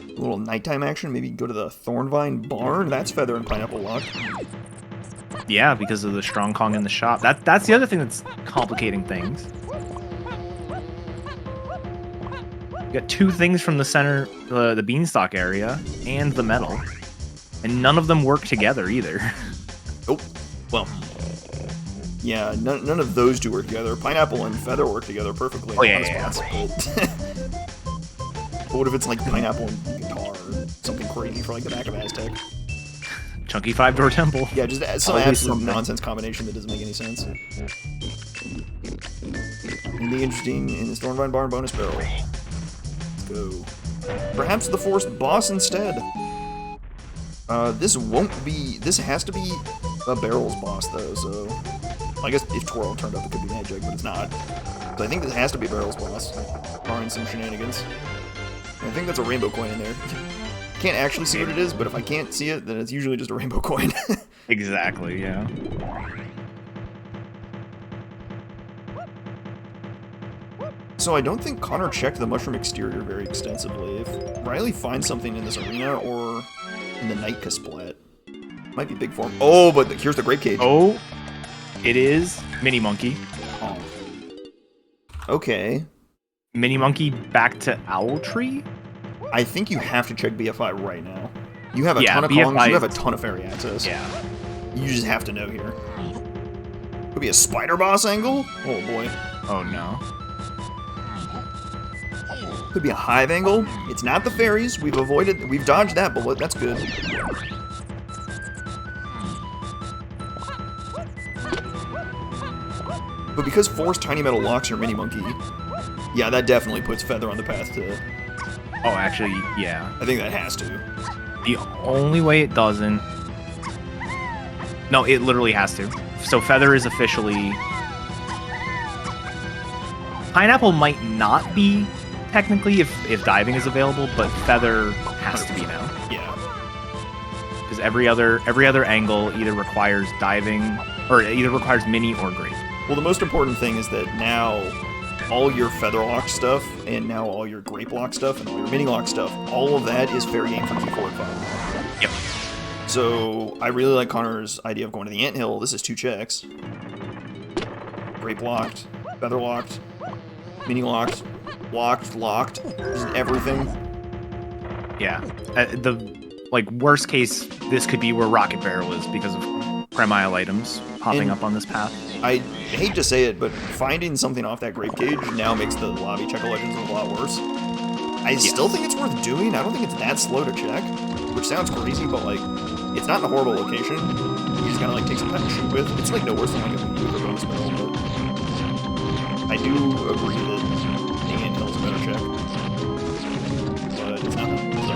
A little nighttime action, maybe go to the Thornvine Barn? That's Feather and Pineapple Lock. Yeah, because of the Strong Kong in the shop. That's the other thing that's complicating things. You got two things from the center, the Beanstalk area, and the medal. And none of them work together either. Nope. Well... Yeah, none of those two work together. Pineapple and Feather work together perfectly. Oh, yeah. But what if it's like Pineapple and Guitar or something crazy for like the back of Aztec? Chunky 5-door temple. Yeah, just some absolute nonsense combination that doesn't make any sense. Anything interesting in this Thornvine Barn bonus barrel? Let's go. Perhaps the Forest Boss instead. This has to be a Barrels boss though, so... I guess if Twirl turned up, it could be Magic, but it's not. So I think this has to be Barrels boss, barring some shenanigans. And I think that's a rainbow coin in there. Can't actually see what it is, but if I can't see it, then it's usually just a rainbow coin. Exactly, yeah. So I don't think Connor checked the mushroom exterior very extensively. If Riley finds something in this arena or in the Night Kasplat, might be big for him. Oh, but here's the Grape Cage. Oh, it is Mini Monkey. Oh. Okay. Mini Monkey back to Owl Tree? I think you have to check BFI right now. You have a ton of BFI, Kongs, you have a ton of fairy access. Yeah. You just have to know here. Could be a Spider Boss angle? Oh boy. Oh no. Could be a Hive angle. It's not the fairies. We've dodged that bullet. That's good. But because Force Tiny Metal locks your Mini Monkey, yeah, that definitely puts Feather on the path to... Oh, actually, yeah. I think that has to. The only way it doesn't... No, it literally has to. So Feather is officially... Pineapple might not be, technically, if diving is available, but Feather has to be now. Yeah. Because every other angle either requires diving, or either requires Mini or Grape. Well, the most important thing is that now all your Feather Lock stuff, and now all your Grape Lock stuff, and all your Mini Lock stuff, all of that is fair game for Q4 and 5. Yep. So, I really like Connor's idea of going to the Anthill. This is 2 checks. Grape Locked, Feather Locked, Mini Locked, Locked, just everything. Yeah. Worst case, this could be where Rocket Barrel is because of Creme Isle items popping up on this path. I hate to say it, but finding something off that Grape Cage now makes the lobby check legends a lot worse. I still think it's worth doing. I don't think it's that slow to check, which sounds crazy, but like, it's not in a horrible location. You just gotta like take some time to shoot with. It's like no worse than like a bonus medal, but I do agree that check. But it's nothing. So.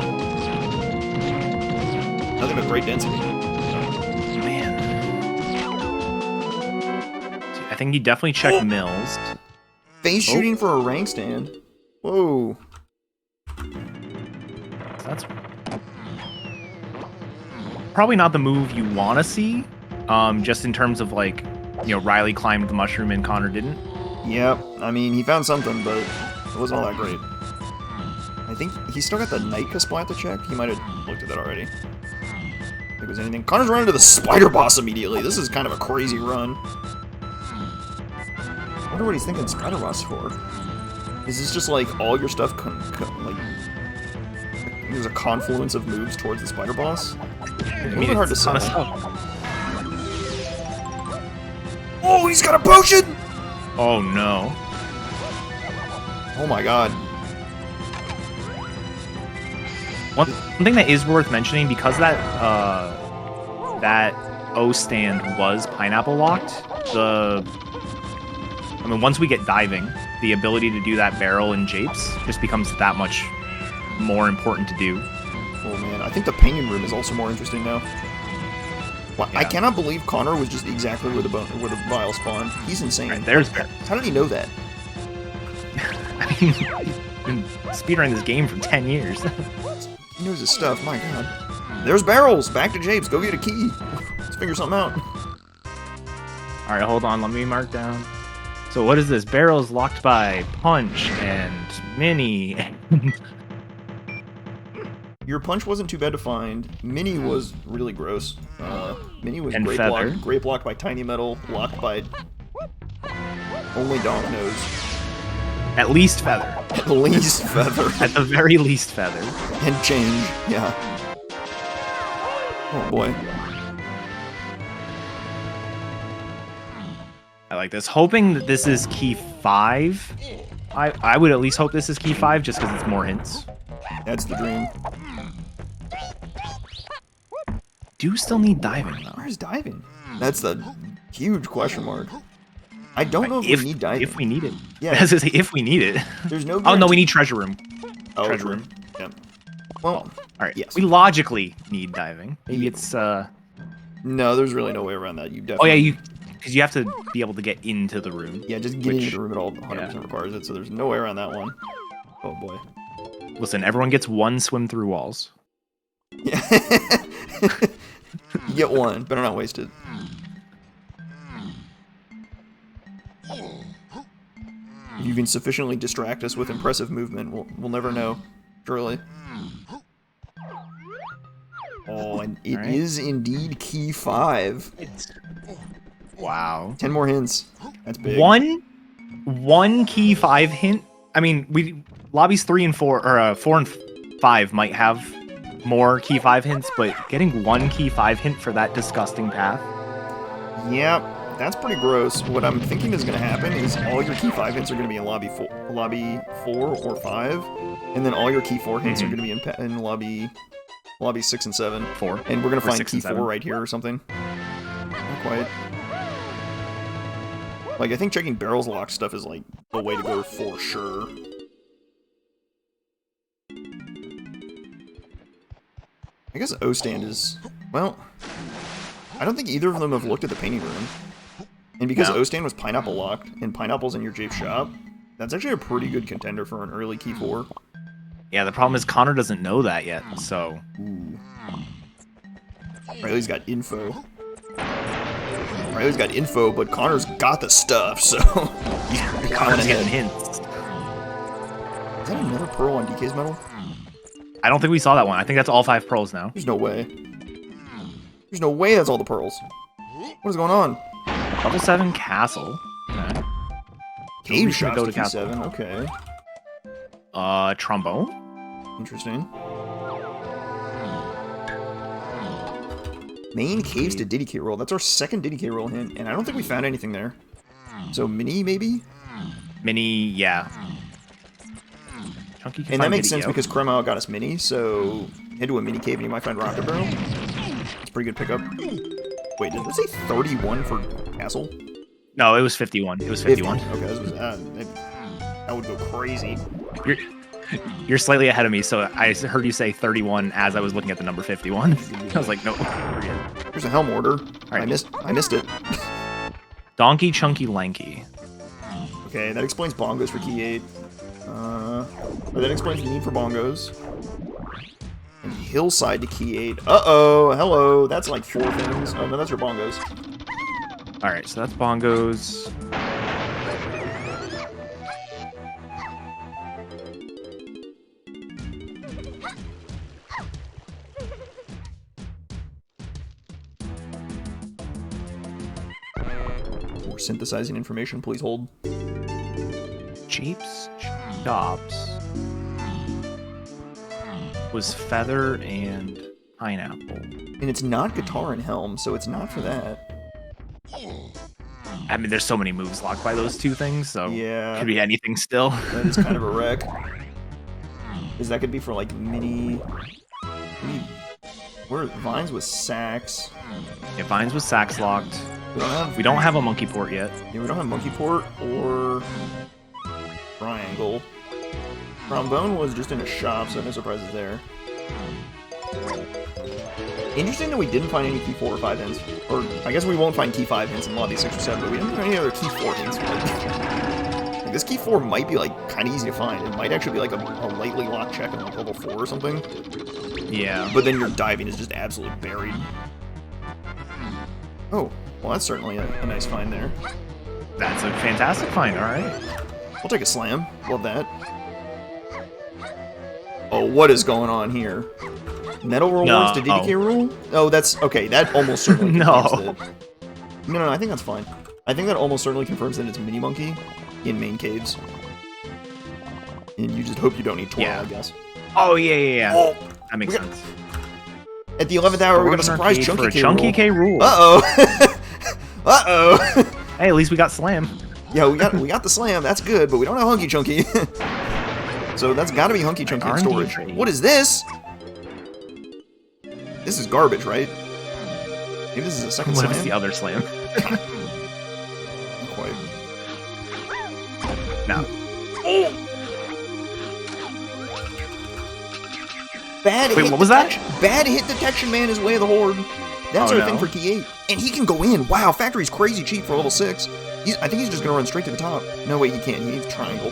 Nothing but great density. Man. I think he definitely checked Mills. Face shooting for a rank stand. Whoa. That's probably not the move you want to see. Just in terms of like, Riley climbed the mushroom and Connor didn't. Yep. I mean, he found something, but it wasn't all that great. I think he still got the Nitka splat to check. He might have looked at that already. If there was anything. Connor's running to the spider boss immediately. This is kind of a crazy run. I wonder what he's thinking spider boss for. Is this just like all your stuff like there's a confluence of moves towards the spider boss? I mean, it's hard to say. Oh, he's got a potion! Oh no. Oh my god. One thing that is worth mentioning, because that O stand was pineapple locked, once we get diving, the ability to do that barrel in Japes just becomes that much more important to do. Oh man, I think the painting room is also more interesting now. Well, yeah. I cannot believe Connor was just exactly where the vial spawned. He's insane. Right, there's How did he know that? I mean, he's been speedrunning this game for 10 years. He knows his stuff, my god. There's barrels! Back to Japes, go get a key. Let's figure something out. Alright, hold on, let me mark down. So what is this? Barrels locked by Punch and Mini. Your Punch wasn't too bad to find. Mini was really gross. Mini was and great Feather. blocked. Great blocked by Tiny Metal, blocked by only Donk knows. At least Feather. At least Feather. At the very least Feather. And change, yeah. Oh boy. I like this. Hoping that this is key 5. I would at least hope this is key 5 just because it's more hints. That's the dream. Do still need diving though. Where's diving? That's the huge question mark. I don't know if we need diving. If we need it. Yeah. As I say, if we need it. There's no. Oh no, we need treasure room. Oh, treasure room. Yeah. Well, all right. Yes. We logically need diving. Maybe it's No, there's really no way around that. You definitely. Oh yeah, because you have to be able to get into the room. Yeah, just getting into the room at all 100% requires it. So there's no way around that one. Oh boy. Listen, everyone gets one swim through walls. Yeah. You get one, better not waste it. If you can sufficiently distract us with impressive movement, we'll never know. Surely. Oh, and it is indeed key 5. Wow. 10 more hints. That's big. One key 5 hint. I mean, lobbies 3 and 4 or 4 and 5 might have more key 5 hints, but getting one key 5 hint for that disgusting path. Yeah, that's pretty gross. What I'm thinking is going to happen is all your key 5 hints are going to be in lobby 4 or 5, and then all your key 4 hints are going to be in lobby 6 and 7. 4. And we're going to find key 4 right here or something. Not quite. Like, I think checking barrels lock stuff is, like, the way to go for sure. I guess O-stand is... Well, I don't think either of them have looked at the painting room. And because O-stand was pineapple locked, and pineapple's in your Japes shop, that's actually a pretty good contender for an early key 4. Yeah, the problem is Connor doesn't know that yet, so... Ooh. Riley's got info. Riley's got info, but Connor's got the stuff, so... Yeah, Connor's getting hints. Is that another pearl on DK's medal? I don't think we saw that one. I think that's all 5 pearls now. There's no way. There's no way that's all the pearls. What is going on? Level 7 castle. Okay. Cave shots to key 7, okay. Trombone? Interesting. Main caves to DK roll. That's our second DK roll hint, and I don't think we found anything there. So Mini, maybe? Mini, yeah. Chunky can and that makes video. sense because Kremau got us Mini, so head to a Mini cave and you might find Rocket Barrel. It's a pretty good pickup. Wait, did it say 31 for Castle? No, it was 51. It was 51. 50. Okay, that would go crazy. You're slightly ahead of me, so I heard you say 31 as I was looking at the number 51. I was like, no. Here's a Helm order. Right. I missed it. Donkey, Chunky, Lanky. Okay, that explains bongos for key 8. But that explains the need for bongos. And hillside to key 8. Uh-oh, hello. That's like 4 things. Oh, no, that's your bongos. Alright, so that's bongos. We're synthesizing information, please hold. Japes, Japes was feather and pineapple. And it's not guitar and Helm, so it's not for that. I mean, there's so many moves locked by those 2 things, so yeah, could be anything still. That is kind of a wreck. Because that could be for like mini. Where Vines with sax. Yeah, Vines with sax locked. We don't have a monkey port yet. Yeah, we don't have monkey port or triangle. Trombone was just in a shop, so no surprises there. Interesting that we didn't find any key 4 or 5 hints. Or, I guess we won't find key 5 hints in lobby 6 or 7, but we didn't find any other key 4 hints. Like, this key 4 might be, like, kind of easy to find. It might actually be, like, a lightly locked check in, like, level 4 or something. Yeah. But then your diving is just absolutely buried. Oh, well, that's certainly a nice find there. That's a fantastic find, alright. I'll take a slam. Love that. Oh, what is going on here? Metal rewards to DK rule? Oh, that's... Okay, that almost certainly confirms it. No, I think that's fine. I think that almost certainly confirms that it's Mini Monkey in main caves. And you just hope you don't need Twirl, I guess. Oh, yeah. Oh, that makes sense. At the 11th hour, we got a surprise Chunky K rule. Uh-oh. Uh-oh. Hey, at least we got Slam. Yeah, we got the Slam. That's good, but we don't have Hunky Chunky. So that's got to be Hunky Chunky in storage. What is this? This is garbage, right? Maybe this is a second Slam? What is the other Slam? Not quite. No. Oh! Bad Wait, what was that? Bad hit detection man is way of the horde. That's our thing for key 8. And he can go in. Wow, Factory's crazy cheap for level 6. I think he's just going to run straight to the top. No, wait, he can't. He needs triangle.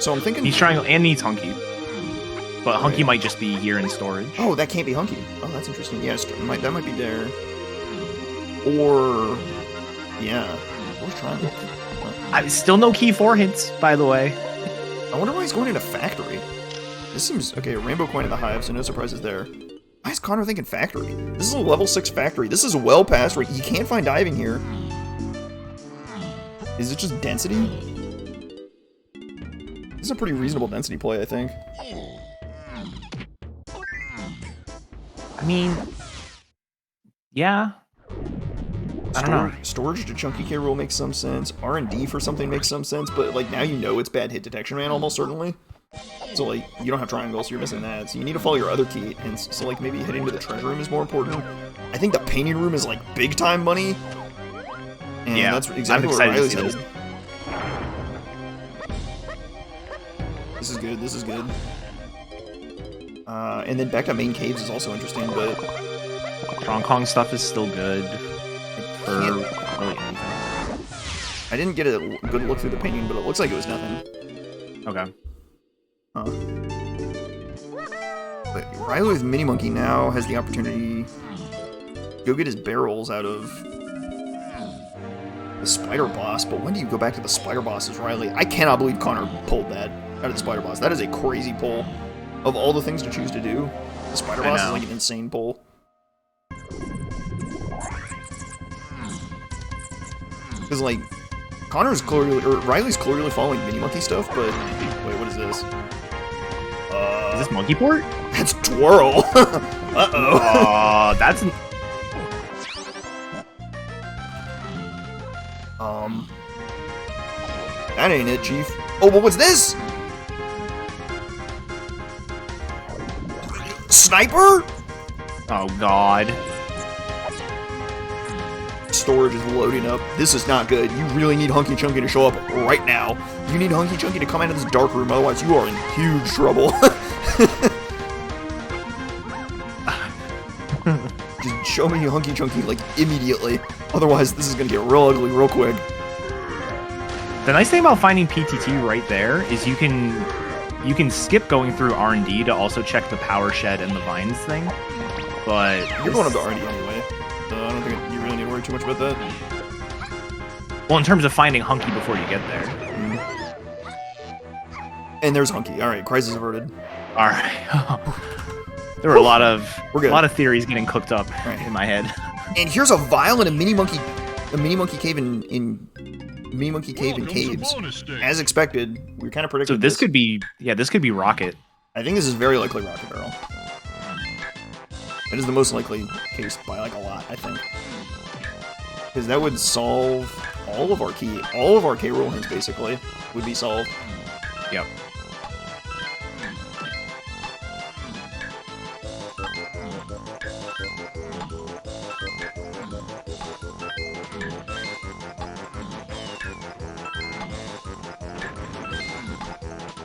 So I'm thinking... He's triangle and needs Hunky. But Hunky might just be here in storage. Oh, that can't be Hunky. Oh, that's interesting. Yes, that might be there. Or... Yeah. Where's triangle? Still no key 4 hints, by the way. I wonder why he's going into Factory. This seems... Okay, Rainbow Coin in the Hive, so no surprises there. Why is Connor thinking Factory? This is a level 6 Factory. This is well past where you can't find diving here. Is it just density? This is a pretty reasonable density play, I think. I mean... Yeah. I don't know. Storage to Chunky K rule makes some sense. R&D for something makes some sense, but like now you know it's bad hit detection, man, almost certainly. So like you don't have triangles, so you're missing that. So you need to follow your other key, and so like maybe heading to the treasure room is more important. I think the painting room is like big time money. And yeah, that's exactly what Riley's headed. This is good. This is good. And then back to main caves is also interesting, but Hong Kong stuff is still good. For really anything. I didn't get a good look through the painting, but it looks like it was nothing. Okay. Huh. But Riley with Mini Monkey now has the opportunity to go get his barrels out of the Spider Boss, but when do you go back to the Spider Boss as Riley? I cannot believe Connor pulled that out of the Spider Boss. That is a crazy pull. Of all the things to choose to do, the Spider Boss is like an insane pull. Because, like, Connor's clearly, or Riley's clearly following Mini Monkey stuff, but... Wait, what is this? Is this Monkey Port? That's Twirl! Uh-oh. That's... That ain't it, Chief. Oh, but what's this? Sniper? Oh, God. storage is loading up. This is not good. You really need Hunky Chunky to show up right now. You need Hunky Chunky to come out of this dark room, otherwise you are in huge trouble. Just show me Hunky Chunky, like, immediately. Otherwise, this is gonna get real ugly real quick. The nice thing about finding PTT right there is you can skip going through R&D to also check the power shed and the vines thing. But you're going up to R&D anyway, so I don't think you really need to worry too much about that. Well, in terms of finding Hunky before you get there. Mm. And there's Hunky. All right, crisis averted. All right. There were a lot of theories getting cooked up in my head. And here's a vial and a mini monkey cave in Mini Monkey Cave and caves. As expected, we kind of predicted. So this could be Rocket. I think this is very likely Rocket Barrel. That is the most likely case by like a lot, I think. Because that would solve all of our K roll hints basically would be solved. Yep.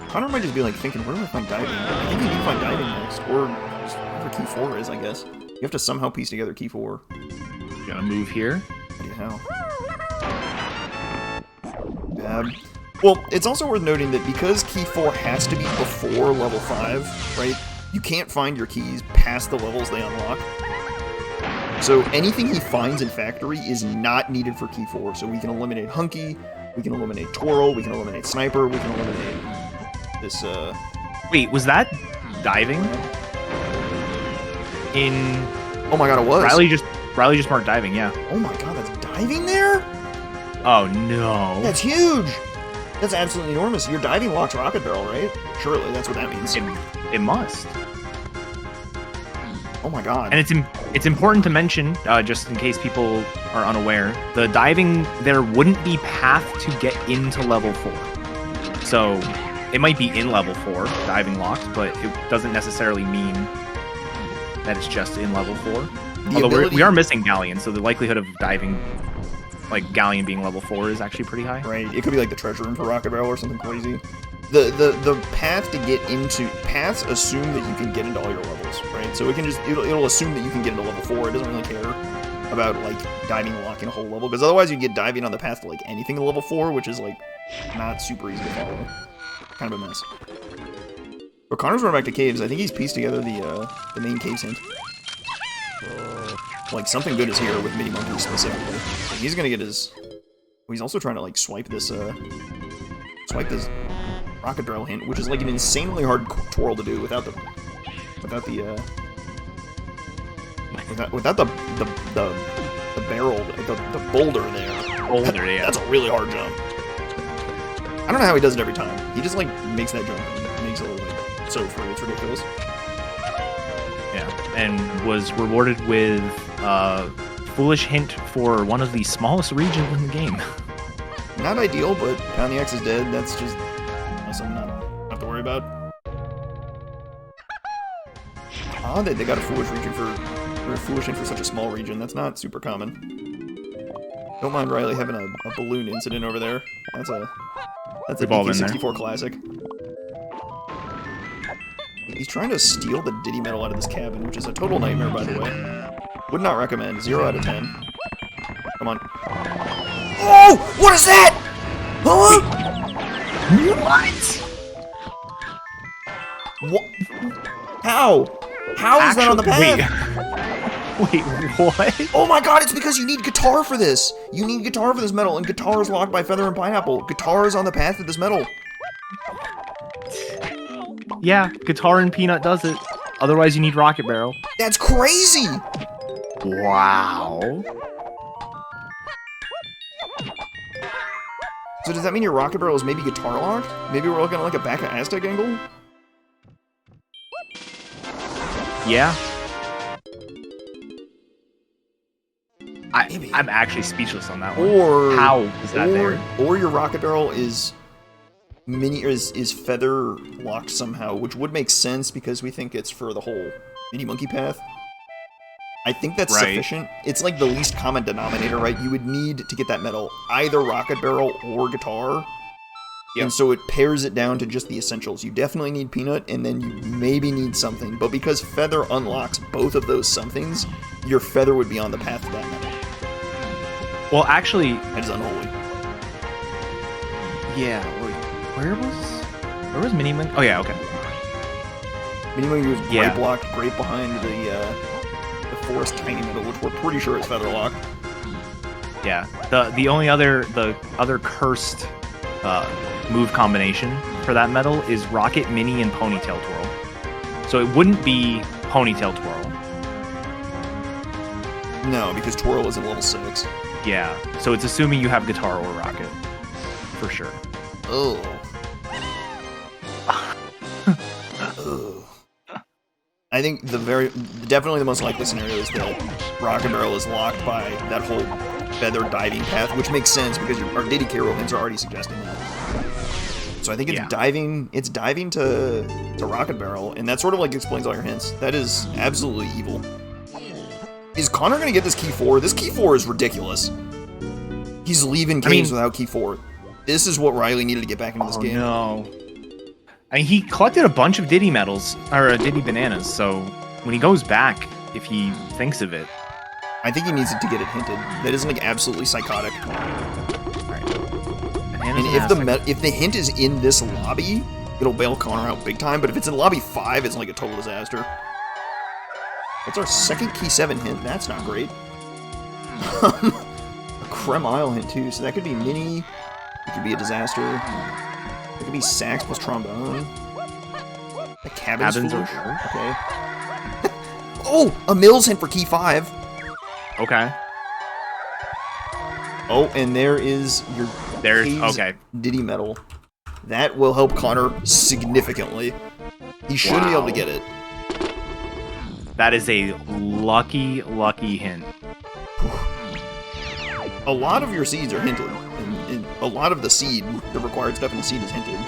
Connor might just be like thinking, where do I find diving? I think you need to find diving next, or just whatever key 4 is, I guess. You have to somehow piece together key 4. Gotta move here. Yeah. Well, it's also worth noting that because key 4 has to be before level 5, right? You can't find your keys past the levels they unlock. So anything he finds in Factory is not needed for key 4. So we can eliminate Hunky, we can eliminate Twirl, we can eliminate Sniper, we can eliminate this, Wait, was that diving? Oh my god, it was. Riley just marked diving, yeah. Oh my god, that's diving there? Oh no. That's huge! That's absolutely enormous. Your diving locks Rocket Barrel, right? Surely, that's what that means. It must. Oh my god. And it's important to mention, just in case people are unaware, the diving, there wouldn't be path to get into level 4. So, it might be in level 4, diving locked, but it doesn't necessarily mean that it's just in level 4. Although we are missing Galleon, so the likelihood of diving, like Galleon being level 4 is actually pretty high. Right, it could be like the treasure room for Rocket Barrel or something crazy. The path to get into... Paths assume that you can get into all your levels, right? So it'll assume that you can get into level 4. It doesn't really care about, like, diving and locking a whole level, because otherwise you get diving on the path to, like, anything in level 4, which is, like, not super easy to follow. Kind of a mess. But Connor's running back to caves. I think he's pieced together the main caves hint. Like, something good is here with Mini Monkey specifically. Like, he's gonna get his... He's also trying to, like, swipe this Rocket Barrel hint, which is, like, an insanely hard twirl to do without the barrel, the boulder there. Boulder, yeah. That's a really hard jump. I don't know how he does it every time. He just, like, makes that jump and makes it, like, so free. It's ridiculous. Yeah, and was rewarded with foolish hint for one of the smallest regions in the game. Not ideal, but Pound the X is dead. That's just something I don't have to worry about. Ah, they got a foolish region for a foolish hint for such a small region. That's not super common. Don't mind Riley having a balloon incident over there. That's a DK64 classic. He's trying to steal the Diddy medal out of this cabin, which is a total nightmare, by the way. Would not recommend. 0 out of 10. Come on. Oh! What is that? Huh? What? How? How is that on the path? Wait, what? Oh my god, it's because you need guitar for this! You need guitar for this medal, and guitar is locked by Feather and Pineapple. Guitar is on the path of this medal. Yeah, Guitar and Peanut does it. Otherwise, you need Rocket Barrel. That's crazy! Wow. So does that mean your Rocket Barrel is maybe guitar locked? Maybe we're looking at like a back of Aztec angle? Yeah. I'm actually speechless on that one. Or how is that there? Or your Rocket Barrel is feather locked somehow, which would make sense because we think it's for the whole Mini Monkey path. I think that's Right. sufficient. It's like the least common denominator, right? You would need to get that medal either rocket barrel or guitar. Yep. And so it pares it down to just the essentials. You definitely need peanut, and then you maybe need something. But because feather unlocks both of those somethings, your feather would be on the path to that medal. Well, actually, That is unholy. yeah. Wait, where was Mini Monkey? Oh yeah, okay. Mini Monkey was great Yeah. blocked, great behind the forest tiny medal, which we're pretty sure is feather lock. Yeah. The other cursed move combination for that medal is Rocket Mini and Ponytail Twirl. So it wouldn't be Ponytail Twirl. No, because twirl is at level 6. Yeah. So it's assuming you have Guitar or Rocket. For sure. Oh. I think definitely the most likely scenario is that Rocket Barrel is locked by that whole feather diving path, which makes sense because our DK hints are already suggesting that. So I think it's diving to Rocket Barrel, and that sort of like explains all your hints. That is absolutely evil. Is Connor gonna get this key 4? This key 4 is ridiculous. He's leaving caves without key 4. This is what Riley needed to get back into this game. No. I mean, he collected a bunch of Diddy medals, or Diddy bananas, so when he goes back, if he thinks of it... I think he needs to get it hinted. That is, like, absolutely psychotic. Alright. And if the hint is in this lobby, it'll bail Connor out big time, but if it's in lobby 5, it's like a total disaster. That's our second key 7 hint. That's not great. A Creme Isle hint, too, so that could be mini. It could be a disaster. It could be sax plus trombone. A cabin's foolish. Okay. Oh! A Mills hint for key 5. Okay. Oh, and there is your okay. Diddy medal. That will help Connor significantly. He should be able to get it. That is a lucky hint. A lot of your seeds are hinted. And a lot of the seed, the required stuff in the seed is hinted.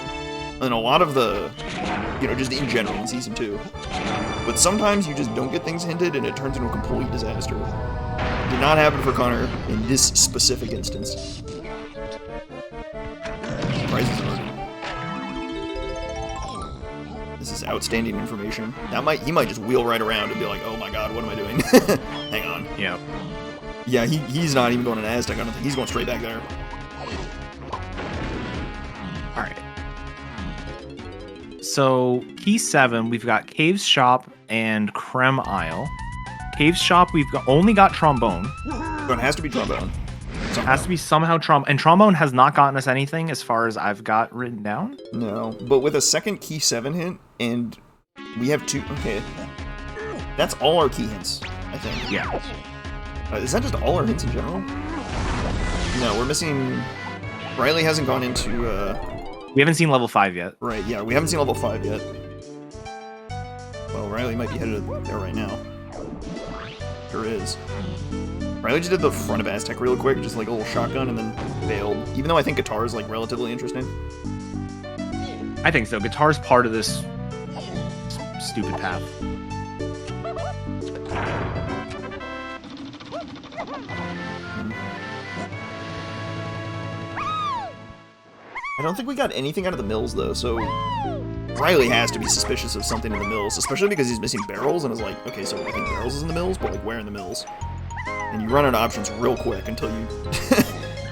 And a lot of the, just in general in Season 2. But sometimes you just don't get things hinted and it turns into a complete disaster. Did not happen for Connor in this specific instance. Prizes are earned. This is outstanding information. He might just wheel right around and be like, oh my god, what am I doing? Hang on. Yeah. Yeah, he's not even going to Aztec, I don't think. He's going straight back there. Alright. So, key 7, we've got Caves Shop and Creme Isle. Caves Shop, we've only got Trombone. So it has to be Trombone. It has to be somehow Trombone. And Trombone has not gotten us anything as far as I've got written down. No, but with a second key 7 hint, and we have 2... Okay. That's all our key hints, I think. Yeah. Is that just all our hints in general? No, we're missing... Riley hasn't gone into... We haven't seen level 5 yet. Right, yeah, we haven't seen level 5 yet. Well, Riley might be headed there right now. Sure is. Riley just did the front of Aztec real quick, just like a little shotgun, and then bailed. Even though I think guitar is like relatively interesting. I think so. Guitar's part of this stupid path. I don't think we got anything out of the mills, though, so... Riley has to be suspicious of something in the mills, especially because he's missing barrels, and is like, okay, so I think barrels is in the mills, but like, where in the mills? And you run out of options real quick until you,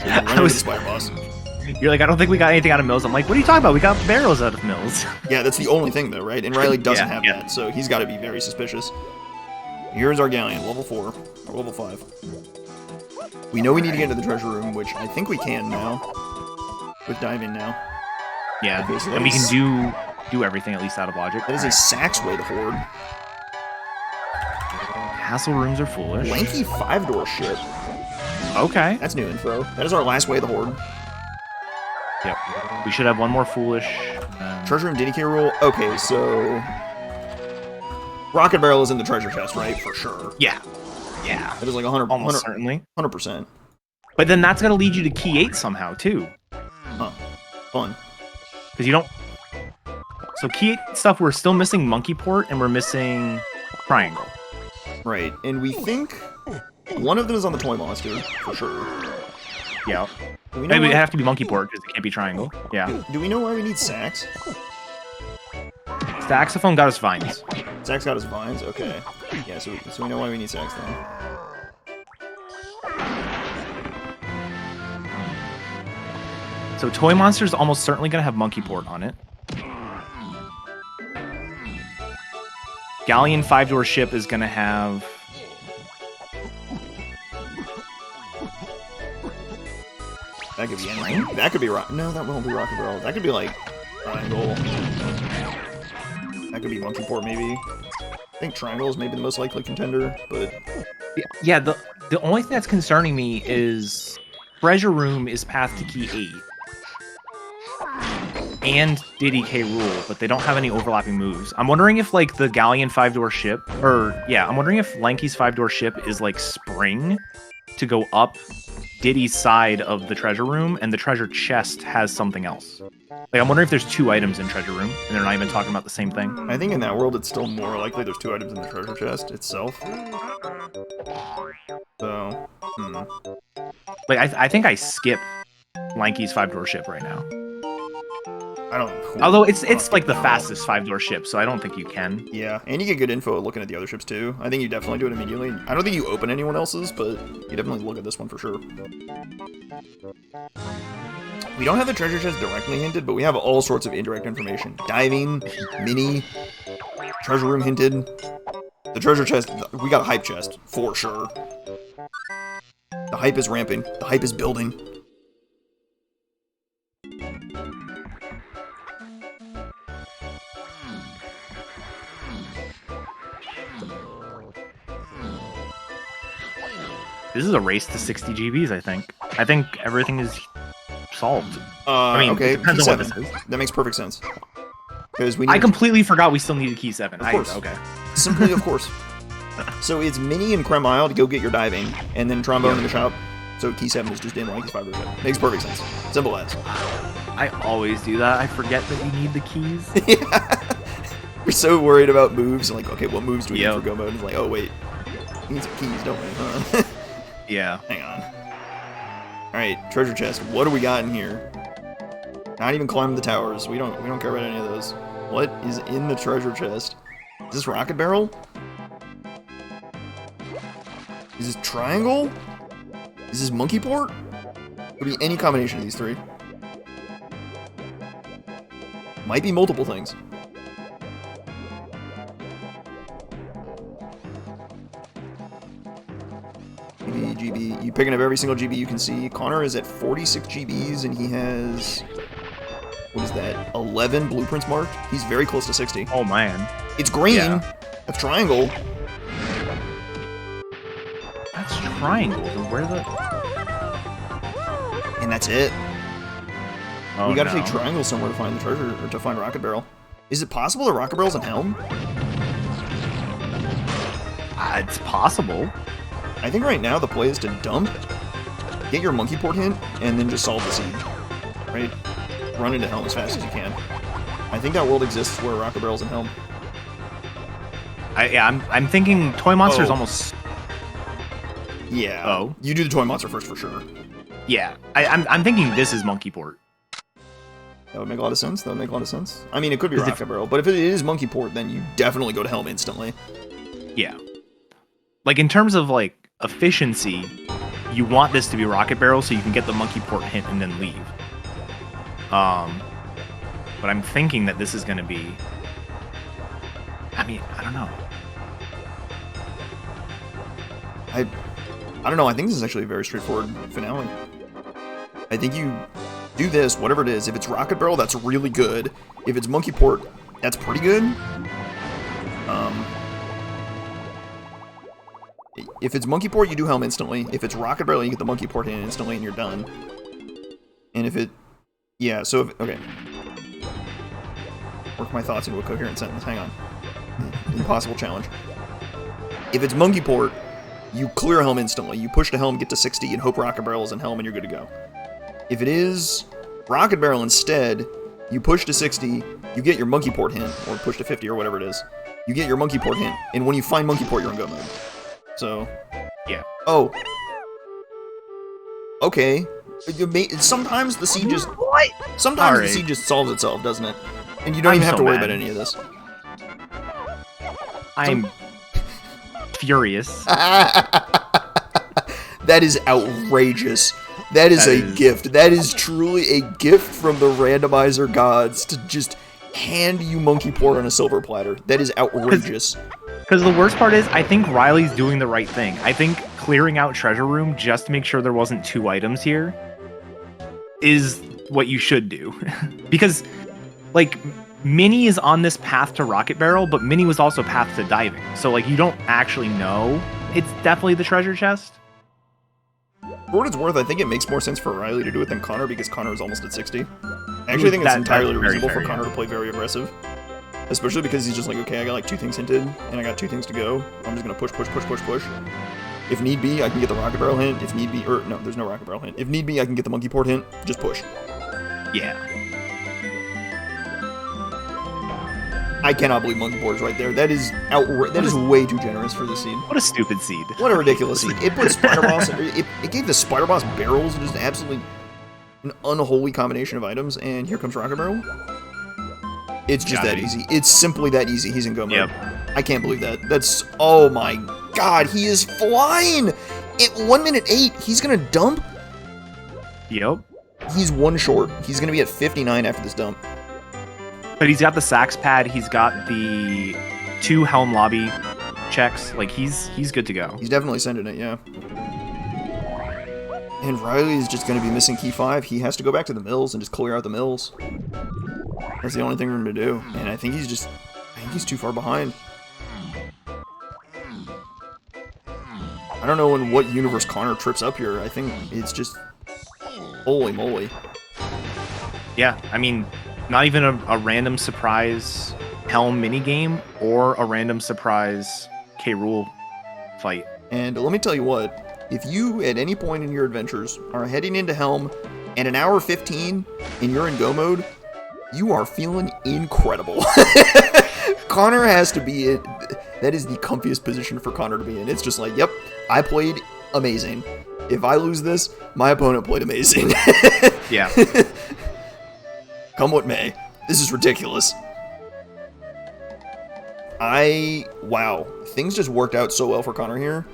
run into the Spire Boss. You're like, I don't think we got anything out of mills. I'm like, what are you talking about? We got barrels out of mills. Yeah, that's the only thing, though, right? And Riley doesn't have that, so he's got to be very suspicious. Here's our galleon, level 4, or level 5. We know we need to get into the treasure room, which I think we can now. With diving now. Yeah, okay, so and we can do everything at least out of logic. That is a sax way to hoard. Castle rooms are foolish. Lanky 5-door shit. Okay. That's new info. That is our last way to hoard. Yep. We should have one more foolish. Treasure room DK rule. Okay, so Rocket Barrel is in the treasure chest, right? For sure. Yeah. Yeah. That is like 100. Almost certainly. 100%. But then that's gonna lead you to key 8 somehow too. Huh. Fun. Because you don't. So key 8 stuff, we're still missing Monkey Port and we're missing Triangle. Right, and we think one of them is on the Toy Monster, for sure. Yeah. Do we Maybe why- it have to be monkey port because it can't be triangle. Yeah. Do we know why we need sax? Saxophone got his vines. Sax got his vines? Okay. Yeah, so we know why we need sax then. So Toy Monster's almost certainly going to have monkey port on it. Galleon 5-door ship is going to have... That could be anything. That could be rock. No, that won't be Rocket Barrel. That could be like triangle. That could be monkey port maybe. I think triangle is maybe the most likely contender, but Yeah, the only thing that's concerning me is Treasure Room is path to key 8. And DK rule, but they don't have any overlapping moves. I'm wondering if like the Galleon 5-door ship, I'm wondering if Lanky's 5-door ship is like spring to go up Diddy's side of the treasure room, and the treasure chest has something else. Like I'm wondering if there's 2 items in treasure room, and they're not even talking about the same thing. I think in that world it's still more likely there's 2 items in the treasure chest itself. So, Like I think I skip Lanky's 5-door ship right now. I don't. Although it's like the fastest 5-door ship, so I don't think you can. Yeah, and you get good info looking at the other ships too. I think you definitely do it immediately. I don't think you open anyone else's, but you definitely look at this one for sure. We don't have the treasure chest directly hinted, but we have all sorts of indirect information. Diving, mini, treasure room hinted. The treasure chest, we got a hype chest, for sure. The hype is ramping. The hype is building. This is a race to 60 GBs, I think. I think everything is solved. I mean, okay, it depends key on what 7. this is. That makes perfect sense. Because we I need completely forgot we still needed key 7. Of course. Okay. Simply, of course. So it's Mini and Creme Isle to go get your diving, and then Trombone in the shop. So key 7 is just in like 5 shop. Makes perfect sense. Simple as. I always do that. I forget that you need the keys. Yeah. We're so worried about moves, and like, okay, what moves do we Yep. need for go mode? It's like, oh wait, we need some keys, don't we? Huh? Yeah. Hang on. Alright, treasure chest. What do we got in here? Not even climbing the towers. We don't care about any of those. What is in the treasure chest? Is this Rocket Barrel? Is this Triangle? Is this Monkey Port? Could be any combination of these 3. Might be multiple things. GB. You picking up every single GB you can see. Connor is at 46 GBs and he has, what is that, 11 blueprints marked? He's very close to 60. Oh, man. It's green. Yeah. That's triangle. That's triangle. Then where the... And that's it. Oh, We gotta no. take triangle somewhere to find the treasure, or to find Rocket Barrel. Is it possible that Rocket Barrel's in Helm? It's possible. I think right now the play is to dump, get your monkey port hint, and then just solve the siege. Right? Run into Helm as fast as you can. I think that world exists where Rocket Barrel's in Helm. I'm thinking Toy Monster's Oh. almost... Yeah. Oh. You do the toy monster first for sure. Yeah. I'm thinking this is Monkey Port. That would make a lot of sense. That would make a lot of sense. I mean, it could be Is it- Rocket Barrel, but if it is monkey port, then you definitely go to Helm instantly. Yeah. Like, in terms of, like, efficiency, you want this to be Rocket Barrel so you can get the Monkey Port hint and then leave. But I'm thinking that this is going to be... I mean, I don't know. I don't know. I think this is actually a very straightforward finale. I think you do this, whatever it is. If it's Rocket Barrel, that's really good. If it's monkey port, that's pretty good. If it's monkey port, you do Helm instantly. If it's Rocket Barrel, you get the monkey port in instantly and you're done. And if it... Yeah, so if... Okay. Work my thoughts into a coherent sentence. Hang on. Impossible challenge. If it's monkey port, you clear Helm instantly. You push to Helm, get to 60, and hope Rocket Barrel is in Helm, and you're good to go. If it is Rocket Barrel instead, you push to 60, you get your monkey port hint, or push to 50 or whatever it is. You get your monkey port hint, and when you find monkey port, you're in go mode. So, yeah. Oh. Okay. Sometimes the seed just... What? Sometimes the seed just solves itself, doesn't it? And you don't even have to worry about any of this. I'm furious. That is outrageous. That is a gift. That is truly a gift from the randomizer gods to just hand you monkey port on a silver platter. That is outrageous. Because the worst part is, I think Riley's doing the right thing. I think clearing out treasure room just to make sure there wasn't 2 items here is what you should do. Because, like, Minnie is on this path to Rocket Barrel, but Minnie was also path to diving. So, like, you don't actually know it's definitely the treasure chest. For what it's worth, I think it makes more sense for Riley to do it than Connor, because Connor is almost at 60. I actually think it's entirely reasonable for Connor to play very aggressive. Especially because he's just like, okay, I got like 2 things hinted, and I got 2 things to go. I'm just gonna push. If need be, I can get the Rocket Barrel hint. If need be, or no, there's no Rocket Barrel hint. If need be, I can get the Monkey Port hint. Just push. Yeah. I cannot believe Monkey Port is right there. That is that is way too generous for this seed. What a stupid seed. What a ridiculous seed. It put Spider Boss, it gave the Spider Boss barrels just absolutely an unholy combination of items, and here comes Rocket Barrel. It's just that easy. It's simply that easy. He's in go mode. Yep. I can't believe that. That's... Oh my god, he is flying! At 1 minute 8, he's gonna dump? Yep. He's 1 short. He's gonna be at 59 after this dump. But he's got the sax pad, he's got the 2 Helm lobby checks. Like, he's good to go. He's definitely sending it, yeah. And Riley is just gonna be missing key 5. He has to go back to the mills and just clear out the mills. That's the only thing for him to do. And I think he's too far behind. I don't know in what universe Connor trips up here. I think it's just... Holy moly. Yeah, I mean, not even a random surprise Helm minigame or a random surprise K-Rool fight. And let me tell you what, if you, at any point in your adventures, are heading into Helm, and an hour 15, and you're in go mode, you are feeling incredible. Connor has to be in... That is the comfiest position for Connor to be in. It's just like, yep, I played amazing. If I lose this, my opponent played amazing. Yeah. Come what may. This is ridiculous. Wow. Things just worked out so well for Connor here.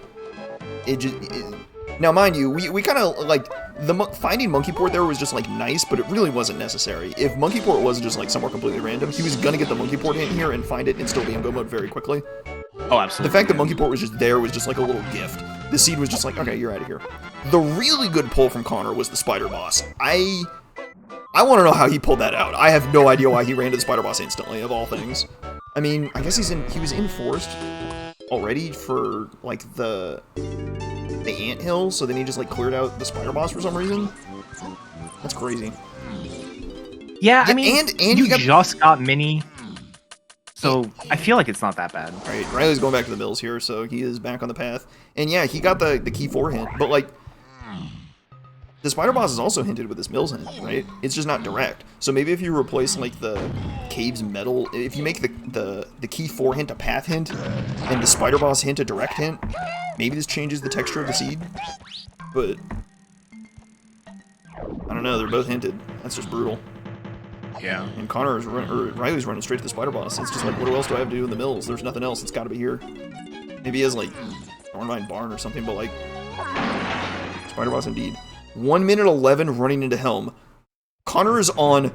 Now, mind you, we kind of, like, finding Monkey Port there was just, like, nice, but it really wasn't necessary. If Monkey Port wasn't just, like, somewhere completely random, he was gonna get the Monkey Port in here and find it and still be in go mode very quickly. Oh, absolutely. The fact that Monkey Port was just there was just, like, a little gift. The seed was just like, okay, you're out of here. The really good pull from Connor was the Spider Boss. I want to know how he pulled that out. I have no idea why he ran to the Spider Boss instantly, of all things. I mean, I guess he was in Forest already for, like, the anthill, so then he just, like, cleared out the Spider Boss for some reason. That's crazy. Yeah, I mean, and you just got Minnie, so I feel like it's not that bad. Right, Riley's going back to the mills here, so he is back on the path. And yeah, he got the key 4 hint, but, like, the Spider Boss is also hinted with this mills hint, right? It's just not direct. So maybe if you replace, like, the cave's metal, if you make the key 4 hint a path hint, and the Spider Boss hint a direct hint, maybe this changes the texture of the seed. But I don't know, they're both hinted. That's just brutal. Yeah. And Riley's running straight to the Spider Boss. It's just like, what else do I have to do in the mills? There's nothing else. It's got to be here. Maybe he has, like, Thornvine Barn or something, but, like, Spider Boss indeed. 1 minute 11 running into Helm. Connor is on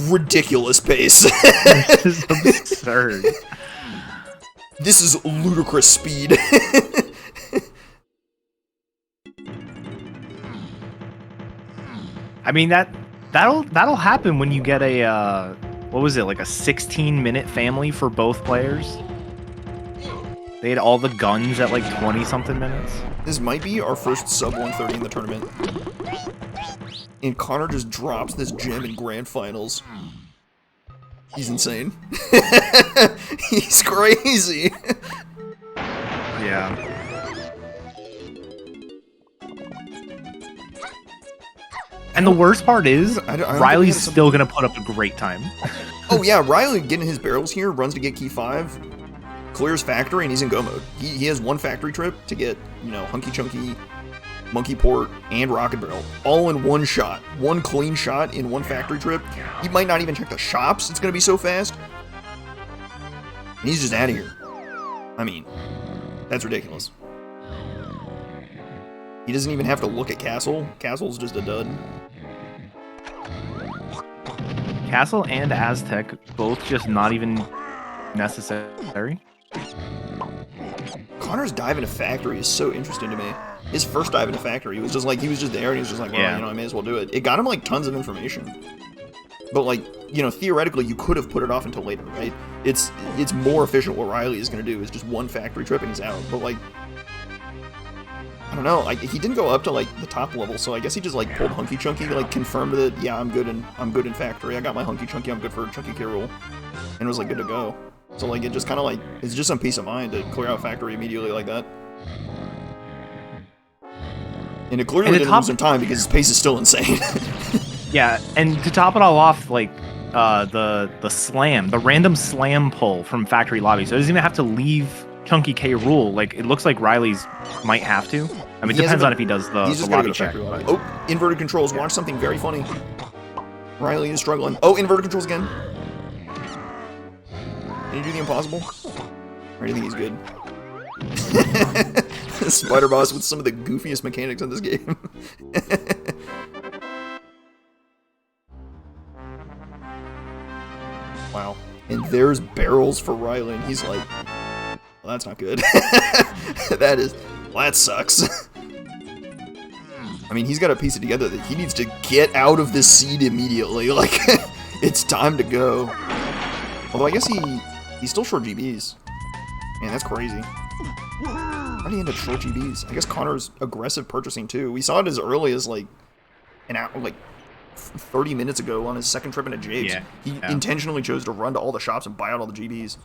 ridiculous pace. This is absurd. This is ludicrous speed. I mean, that'll happen when you get a what was it, like a 16-minute family for both players. They had all the guns at like 20-something minutes. This might be our first sub 130 in the tournament. And Connor just drops this gem in grand finals. He's insane. He's crazy. Yeah. And the worst part is, Riley's still gonna put up a great time. Oh yeah, Riley getting his barrels here, runs to get key 5, clears factory, and he's in go mode. He has one factory trip to get, you know, Hunky Chunky, Monkey Port, and Rocket Barrel, all in one shot. One clean shot in one factory trip. He might not even check the shops, it's gonna be so fast. And he's just out of here. I mean, that's ridiculous. He doesn't even have to look at Castle. Castle's just a dud. Castle and Aztec, both just not even necessary. Connor's dive into factory is so interesting to me. His first dive into factory, he was just there and he was just like, well, yeah, you know, I may as well do it. It got him like tons of information. But like, you know, theoretically you could have put it off until later, right? It's more efficient. What Riley is gonna do is just one factory trip and he's out. But like, I don't know, he didn't go up to like the top level, so I guess he just like pulled Hunky Chunky, like confirmed that, yeah, I'm good in factory. I got my Hunky Chunky, I'm good for Chunky K Rool, and was like good to go. So like it just kind of like, it's just some peace of mind to clear out factory immediately like that. And it clearly didn't lose some time because his pace is still insane. Yeah, and to top it all off, like the random slam pull from factory lobby, so he doesn't even have to leave Chunky K Rool. Like, it looks like Riley's might have to. I mean, it depends on if he does the lobby check. Oh, inverted controls. Watch something very funny. Riley is struggling. Oh, inverted controls again. Can you do the impossible? Or do you think he's good? Spider Boss with some of the goofiest mechanics in this game. Wow. And there's barrels for Riley, and he's like, well, that's not good. That sucks. I mean, he's got to piece it together that he needs to get out of this seed immediately. Like, it's time to go. Although I guess he's still short GBs. Man, that's crazy. How did he end up short GBs? I guess Connor's aggressive purchasing too. We saw it as early as like an hour, like 30 minutes ago on his second trip into Japes. Yeah. He intentionally chose to run to all the shops and buy out all the GBs.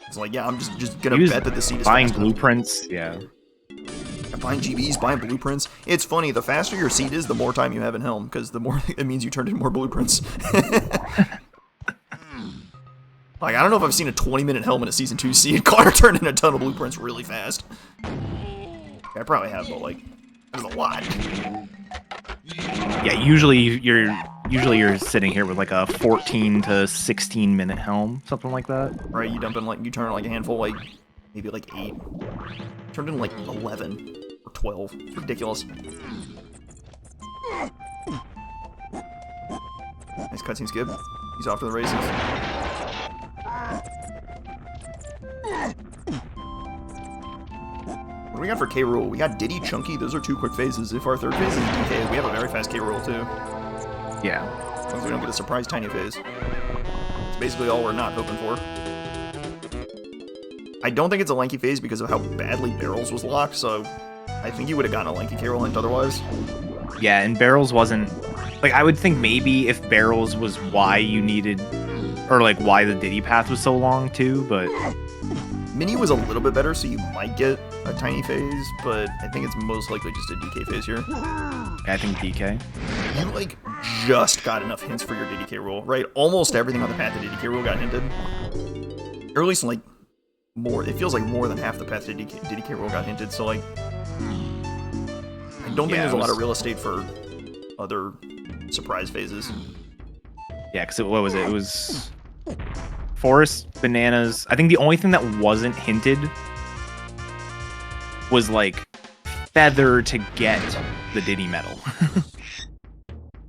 It's like, yeah, I'm just gonna bet that the seed is buying blueprints. Yeah. Buying GBs, buying blueprints. It's funny, the faster your seed is, the more time you have in Helm, because the more it means you turned in more blueprints. Like, I don't know if I've seen a 20-minute Helm in a Season 2 seed. Connor turned in a ton of blueprints really fast. I probably have, but like, there's a lot. Yeah, usually you're sitting here with like a 14 to 16 minute Helm, something like that. Right, you turn like a handful, like maybe like 8. Turned in like 11 or 12. It's ridiculous. Nice cutscene skip. He's off to the races. What do we got for K Rool? We got Diddy, Chunky. Those are 2 quick phases. If our third phase is DK, we have a very fast K Rool too. Yeah. As long as we don't get a surprise tiny phase. It's basically all we're not hoping for. I don't think it's a lanky phase because of how badly Barrels was locked, so I think you would have gotten a lanky K Rool hint otherwise. Yeah, and Barrels wasn't... Like, I would think maybe if Barrels was why you needed... Or, like, why the Diddy path was so long, too, but... Mini was a little bit better, so you might get a tiny phase, but I think it's most likely just a DK phase here. Yeah, I think DK. You, like, just got enough hints for your DK Rool, right? Almost everything on the path to DK Rool got hinted. Or at least, like, more. It feels like more than half the path to DK Rool got hinted, so, like... I don't think there's a lot of real estate for other surprise phases. Yeah, because what was it? It was... Forest, bananas. I think the only thing that wasn't hinted was like feather to get the Diddy medal.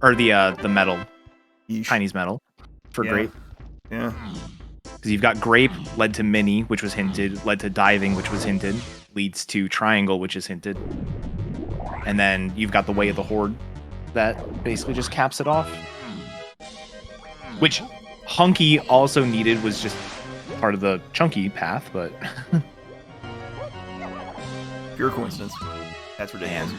Or the medal. Yeesh. Chinese medal for grape. Yeah. Because you've got grape led to mini, which was hinted, led to diving, which was hinted, leads to triangle, which is hinted. And then you've got the way of the horde that basically just caps it off. Which Hunky also needed was just part of the chunky path, but pure coincidence. That's ridiculous.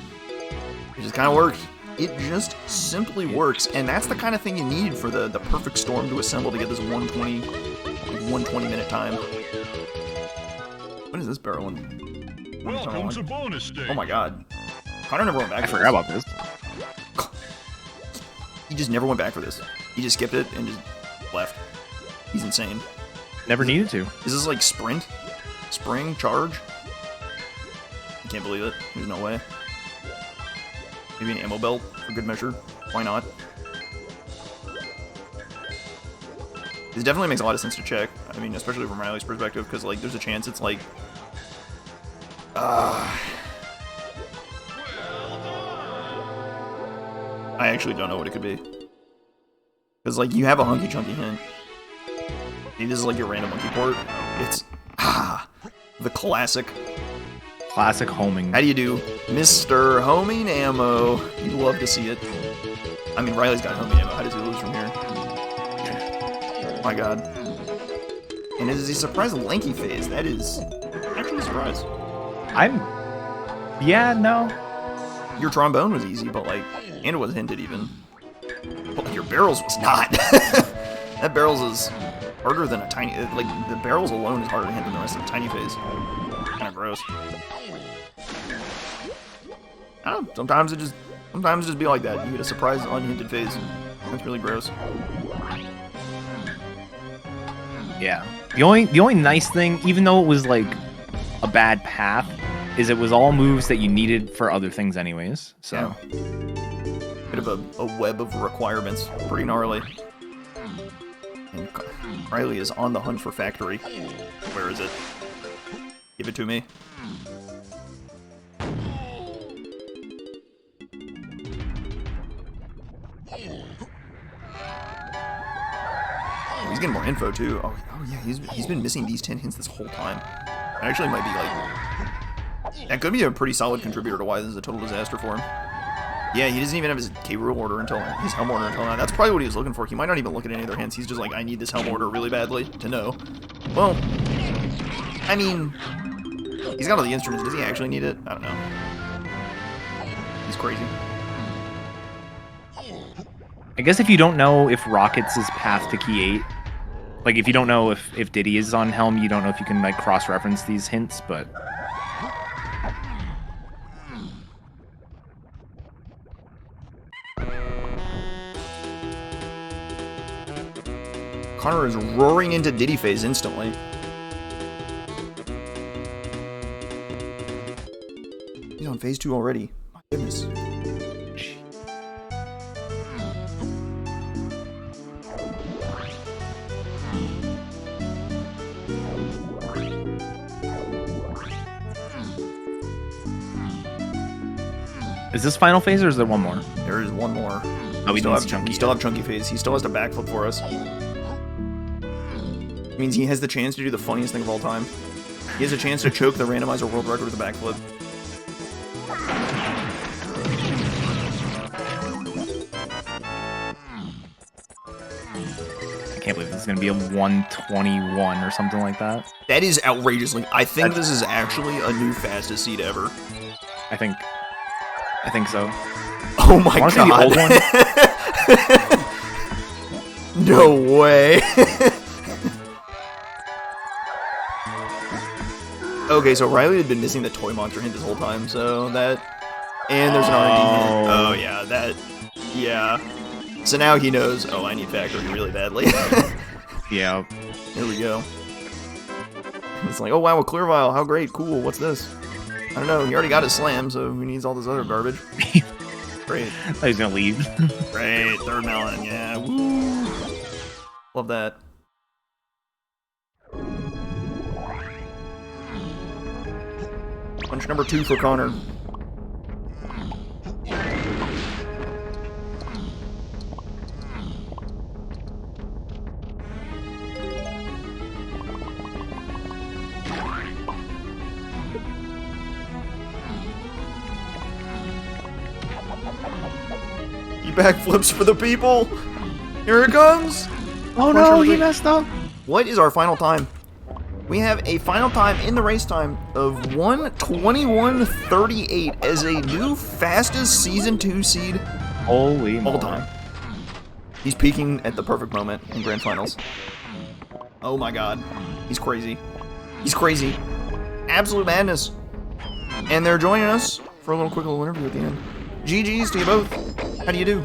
It just kind of works. It just simply works, and that's the kind of thing you need for the perfect storm to assemble to get this 120 minute time. What is this barrel in? Welcome to bonus stage. Oh my god. Connor never went back. I forgot about this. He just never went back for this. He just skipped it and just left. He's insane. Never needed to. Is this like sprint? Spring? Charge? I can't believe it. There's no way. Maybe an ammo belt for good measure. Why not? This definitely makes a lot of sense to check. I mean, especially from Riley's perspective, because like there's a chance it's like I actually don't know what it could be. Because like you have a hunky chunky hint. Maybe this is like your random monkey port. It's the classic homing. How do you do, Mr. Homing Ammo? You love to see it. I mean, Riley's got homing ammo. How does he lose from here? Oh my god. And it is a surprise lanky phase. That is actually a surprise. Yeah, no. Your trombone was easy, but like, and it was hinted even. But like, your barrels was not. That barrels is harder than a tiny, like, the barrels alone is harder to hit than the rest of the tiny phase. Kind of gross. I don't know, sometimes it just be like that. You get a surprise unhinted phase. That's really gross. Yeah. The only nice thing, even though it was like a bad path, is it was all moves that you needed for other things anyways. So yeah. Bit of a web of requirements. Pretty gnarly. And Riley is on the hunt for factory. Where is it? Give it to me. He's getting more info too. Oh yeah, he's been missing these 10 hints this whole time. That actually might be like, that could be a pretty solid contributor to why this is a total disaster for him. Yeah, he doesn't even have his K rule order until his Helm order until now. That's probably what he was looking for. He might not even look at any other hints. He's just like, I need this Helm order really badly to know. Well, I mean, he's got all the instruments. Does he actually need it? I don't know. He's crazy. I guess if you don't know if Rockets is path to key 8, like if you don't know if Diddy is on Helm, you don't know if you can like cross-reference these hints, but Connor is roaring into Diddy phase instantly. He's on phase 2 already. My goodness. is this final phase or is there one more? There is one more. Oh, we still have Chunky. We still have Chunky phase. He still has to backflip for us. It means he has the chance to do the funniest thing of all time. He has a chance to choke the randomizer world record with a backflip. I can't believe this is going to be a 121 or something like that. That is outrageously. I think this is actually a new fastest seed ever. I think so. Oh my god. See the old one? No way. Okay, so Riley had been missing the toy monster hint this whole time, so that... And there's an R&D hint. Oh, yeah, that... Yeah. So now he knows, oh, I need factory really badly. Yeah. Here we go. It's like, oh wow, a clear vial, how great, cool, what's this? I don't know, he already got his slam, so he needs all this other garbage. Great. I thought he was gonna leave. Great, third melon, yeah, woo! Love that. Punch number 2 for Connor. He backflips for the people! Here it comes! Oh no, he messed up! What is our final time? We have a final time in the race time of 1:21:38 as a new fastest Season 2 seed Holy all time. He's peaking at the perfect moment in Grand Finals. Oh my god. He's crazy. He's crazy. Absolute madness. And they're joining us for a quick little interview at the end. GG's to you both. How do you do?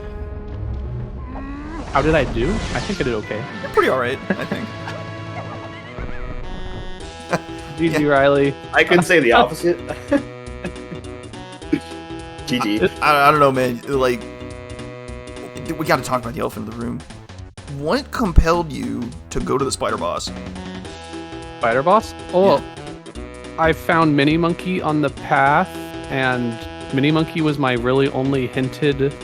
How did I do? I think I did okay. You're pretty alright, I think. GG, Riley. I could say the opposite. GG. I don't know, man. Like, we got to talk about the elephant in the room. What compelled you to go to the spider boss? Spider boss? Oh, I found Mini Monkey on the path, and Mini Monkey was my really only hinted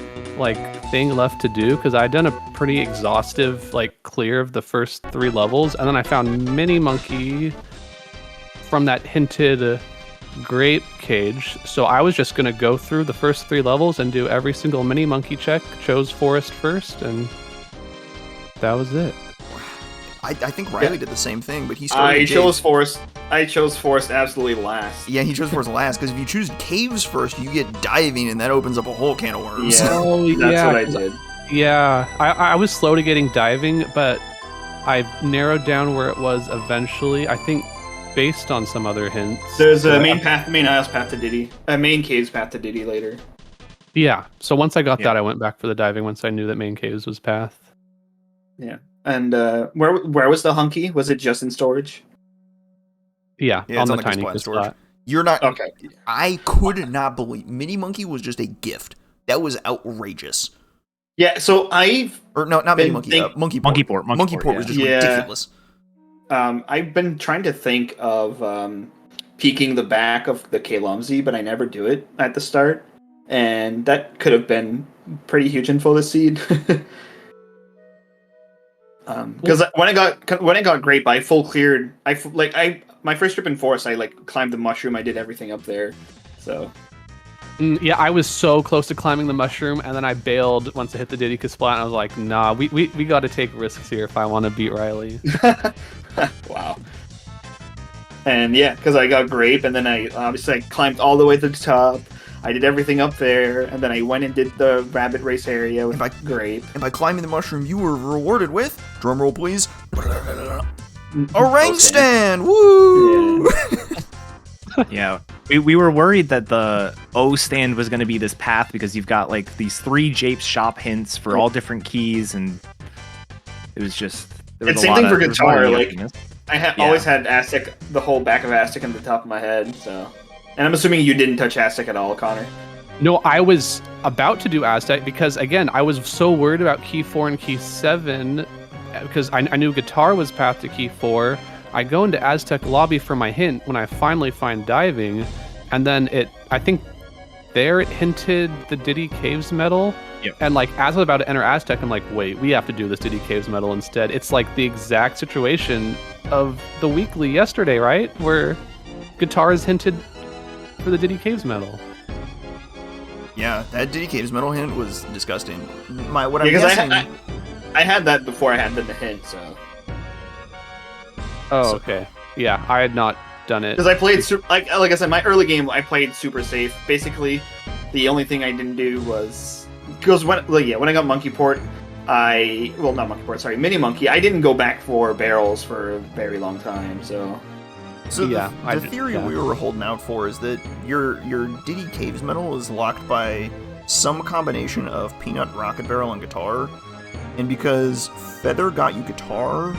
thing left to do, because I'd done a pretty exhaustive clear of the first 3 levels, and then I found Mini Monkey from that hinted grape cage. So I was just gonna go through the first 3 levels and do every single Mini Monkey check. Chose forest first, and that was it. I think Riley did the same thing, but he started. I chose forest. I chose forest absolutely last. Yeah, he chose forest last, because if you choose caves first, you get diving, and that opens up a whole can of worms. Yeah, that's what I did. Yeah, I was slow to getting diving, but I narrowed down where it was eventually. I think based on some other hints. There's a main isles path to Diddy, a main caves path to Diddy later. Yeah, so once I got that, I went back for the diving once I knew that main caves was path. Yeah, and where was the hunky? Was it just in storage? Yeah, on the like tiny storage. You're not okay. I could not believe Mini Monkey was just a gift. That was outrageous. Yeah, so not Mini Monkey, Monkey Port. Monkey Port was just ridiculous. I've been trying to think of peeking the back of the K-Lumsy, but I never do it at the start, and that could have been pretty huge info this seed. Because when I got grape, I full cleared. My first trip in forest, I climbed the mushroom. I did everything up there. So yeah, I was so close to climbing the mushroom, and then I bailed once I hit the Diddy splat. And I was like, nah, we got to take risks here if I want to beat Riley. Wow. And yeah, because I got grape, and then I climbed all the way to the top. I did everything up there, and then I went and did the rabbit race area with grape. And by climbing the mushroom, you were rewarded with, drumroll please, a rank stand! Woo! Yeah, we were worried that the O stand was going to be this path, because you've got these 3 Japes shop hints for all different keys, and it was just... It's same thing for guitar. I always had Aztec, the whole back of Aztec on the top of my head, so... And I'm assuming you didn't touch Aztec at all, Connor. No, I was about to do Aztec because, again, I was so worried about key 4 and key 7 because I knew guitar was path to key 4. I go into Aztec lobby for my hint when I finally find diving, and then I think there it hinted the Diddy Caves medal. Yep. And as I was about to enter Aztec, I'm like, wait, we have to do this Diddy Caves medal instead. It's the exact situation of the weekly yesterday, right? Where guitar is hinted for the Diddy Caves medal. Yeah, that Diddy Caves medal hint was disgusting. I had that before I had the hint, so. Oh, okay. Yeah, I had not done it because I played like I said, my early game I played super safe. Basically, the only thing I didn't do was when I got Monkey Port, Mini Monkey. I didn't go back for barrels for a very long time, so. So the theory we were holding out for is that your Diddy Caves medal is locked by some combination of Peanut, Rocket Barrel, and Guitar. And because Feather got you Guitar,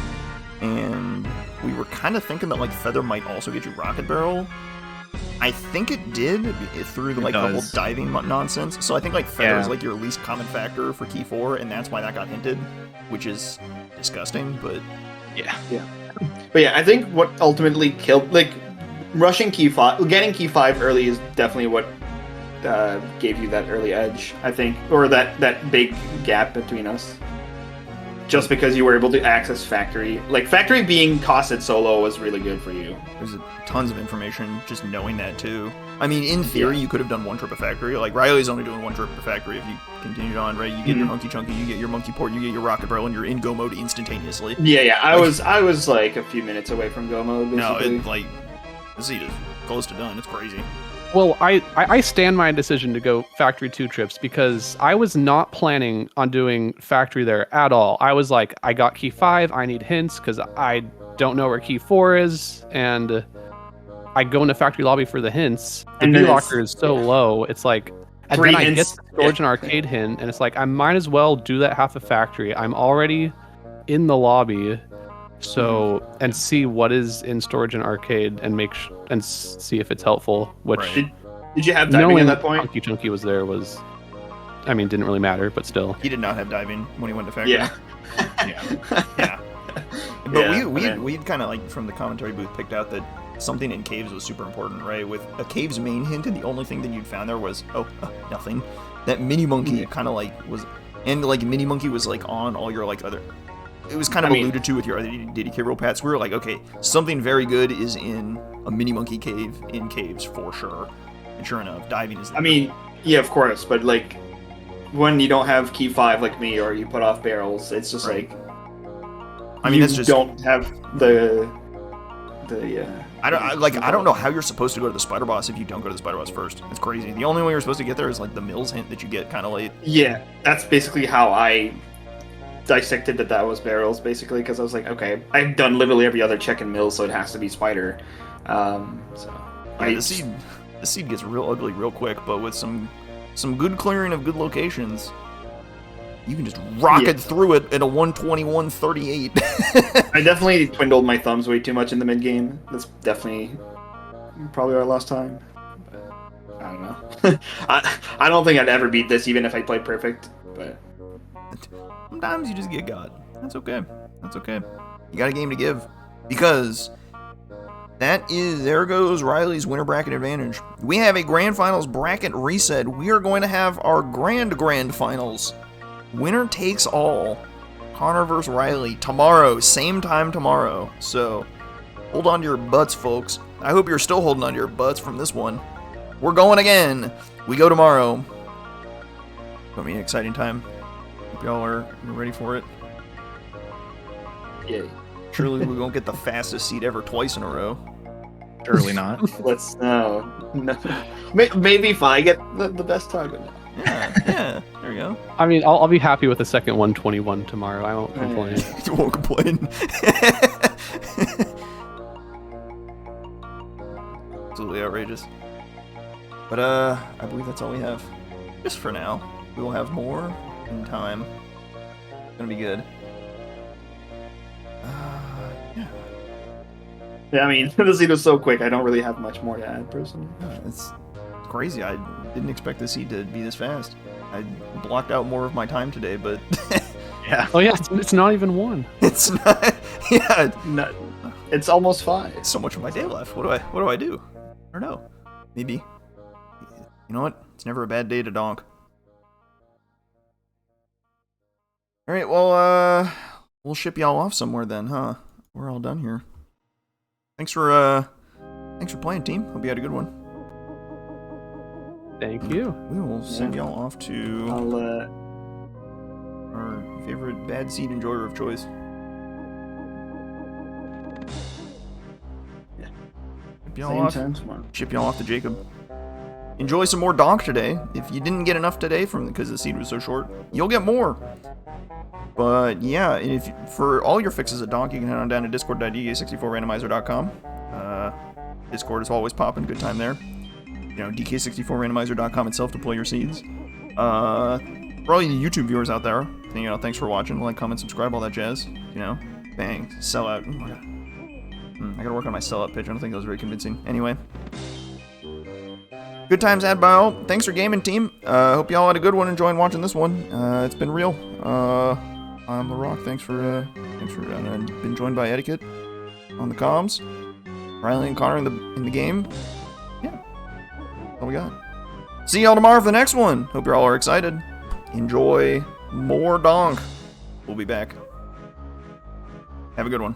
and we were kind of thinking that Feather might also get you Rocket Barrel, I think it did through the couple diving nonsense. So I think Feather is your least common factor for Key 4, and that's why that got hinted, which is disgusting, but yeah. But yeah, I think what ultimately killed, rushing Key 5, getting Key 5 early is definitely what gave you that early edge, I think, or that big gap between us. Just because you were able to access Factory. Factory being costed solo was really good for you. There's tons of information just knowing that, too. I mean, in theory, you could have done one trip of Factory. Riley's only doing one trip of Factory if you continued on, right? You get your Hunky Chunky, you get your Monkey Port, you get your Rocket Barrel, and you're in Go mode instantaneously. Yeah, I was a few minutes away from Go mode, basically. No, this seed is close to done. It's crazy. Well, I stand my decision to go Factory 2 trips because I was not planning on doing Factory there at all. I was like, I got Key 5, I need hints because I don't know where Key 4 is, and I go into Factory lobby for the hints. The B locker is so low, it's And then I get the storage and arcade hint, and it's like, I might as well do that half a factory. I'm already in the lobby, so and see what is in storage and arcade, and see if it's helpful. Which did you have diving at that point? Chunky Chunky was there didn't really matter, but still. He did not have diving when he went to factory. Yeah. Yeah. But we'd kind of like from the commentary booth picked out that something in caves was super important, right? With a cave's main hint, and the only thing that you'd found there was nothing. That mini monkey kind of like was, and like mini monkey was like on all your like other. It was kind of alluded to with your other DK roll paths. We were like, okay, something very good is in a mini monkey cave in caves for sure. And sure enough, diving is. Yeah, of course, but like when you don't have key 5 like me, or you put off barrels, it's just like. That's just don't have the. I don't know how you're supposed to go to the spider boss if you don't go to the spider boss first. It's crazy. The only way you're supposed to get there is like the Mills hint that you get kind of late. Yeah, that's basically how I dissected that was barrels, basically, because I was like, okay, I've done literally every other check in Mills, so it has to be spider. The seed gets real ugly real quick, but with some good clearing of good locations, you can just rocket through it at a 121.38. I definitely twindled my thumbs way too much in the mid game. That's definitely probably our last time. But I don't know. I don't think I'd ever beat this, even if I played perfect. But sometimes you just get God. That's okay. That's okay. You got a game to give, because there goes Riley's winter bracket advantage. We have a grand finals bracket reset. We are going to have our grand finals. Winner takes all. Connor versus Riley tomorrow, same time tomorrow. So hold on to your butts, folks. I hope you're still holding on to your butts from this one. We're going again. We go tomorrow. Gonna be an exciting time. Hope y'all are ready for it. Yeah. Surely we won't get the fastest seed ever twice in a row. Surely not. Let's no. Maybe if I get the best time. Yeah, there you go. I'll be happy with the second 121 tomorrow. I won't complain. You won't complain. Absolutely outrageous. But I believe that's all we have. Just for now. We will have more in time. It's gonna be good. Yeah, the seed was so quick, I don't really have much more to add, personally. It's crazy. I didn't expect the seed to be this fast. I blocked out more of my time today, but... yeah. Oh yeah, it's not even 1. It's not... Yeah. It's almost 5. It's so much of my day left. What do I do? I don't know. Maybe. You know what? It's never a bad day to donk. Alright, well, we'll ship y'all off somewhere then, huh? We're all done here. Thanks for playing, team. Hope you had a good one. Thank you. We will send y'all off to our favorite bad seed enjoyer of choice. Yeah. Ship y'all off to Jacob. Enjoy some more donk today. If you didn't get enough today because the seed was so short, you'll get more. But yeah, for all your fixes at donk, you can head on down to discord.dk64randomizer.com. Discord is always popping, good time there. DK64randomizer.com itself to play your seeds. For all you YouTube viewers out there, thanks for watching. Like, comment, subscribe, all that jazz. Bang, sell out. I gotta work on my sellout pitch. I don't think that was very convincing. Anyway. Good times had by all. Thanks for gaming, team. Hope y'all had a good one enjoying watching this one. It's been real. I'm The Rock. Thanks for been joined by Etiquette on the comms. Riley and Connor in the game. Yeah. That's all we got. See y'all tomorrow for the next one. Hope y'all are excited. Enjoy more donk. We'll be back. Have a good one.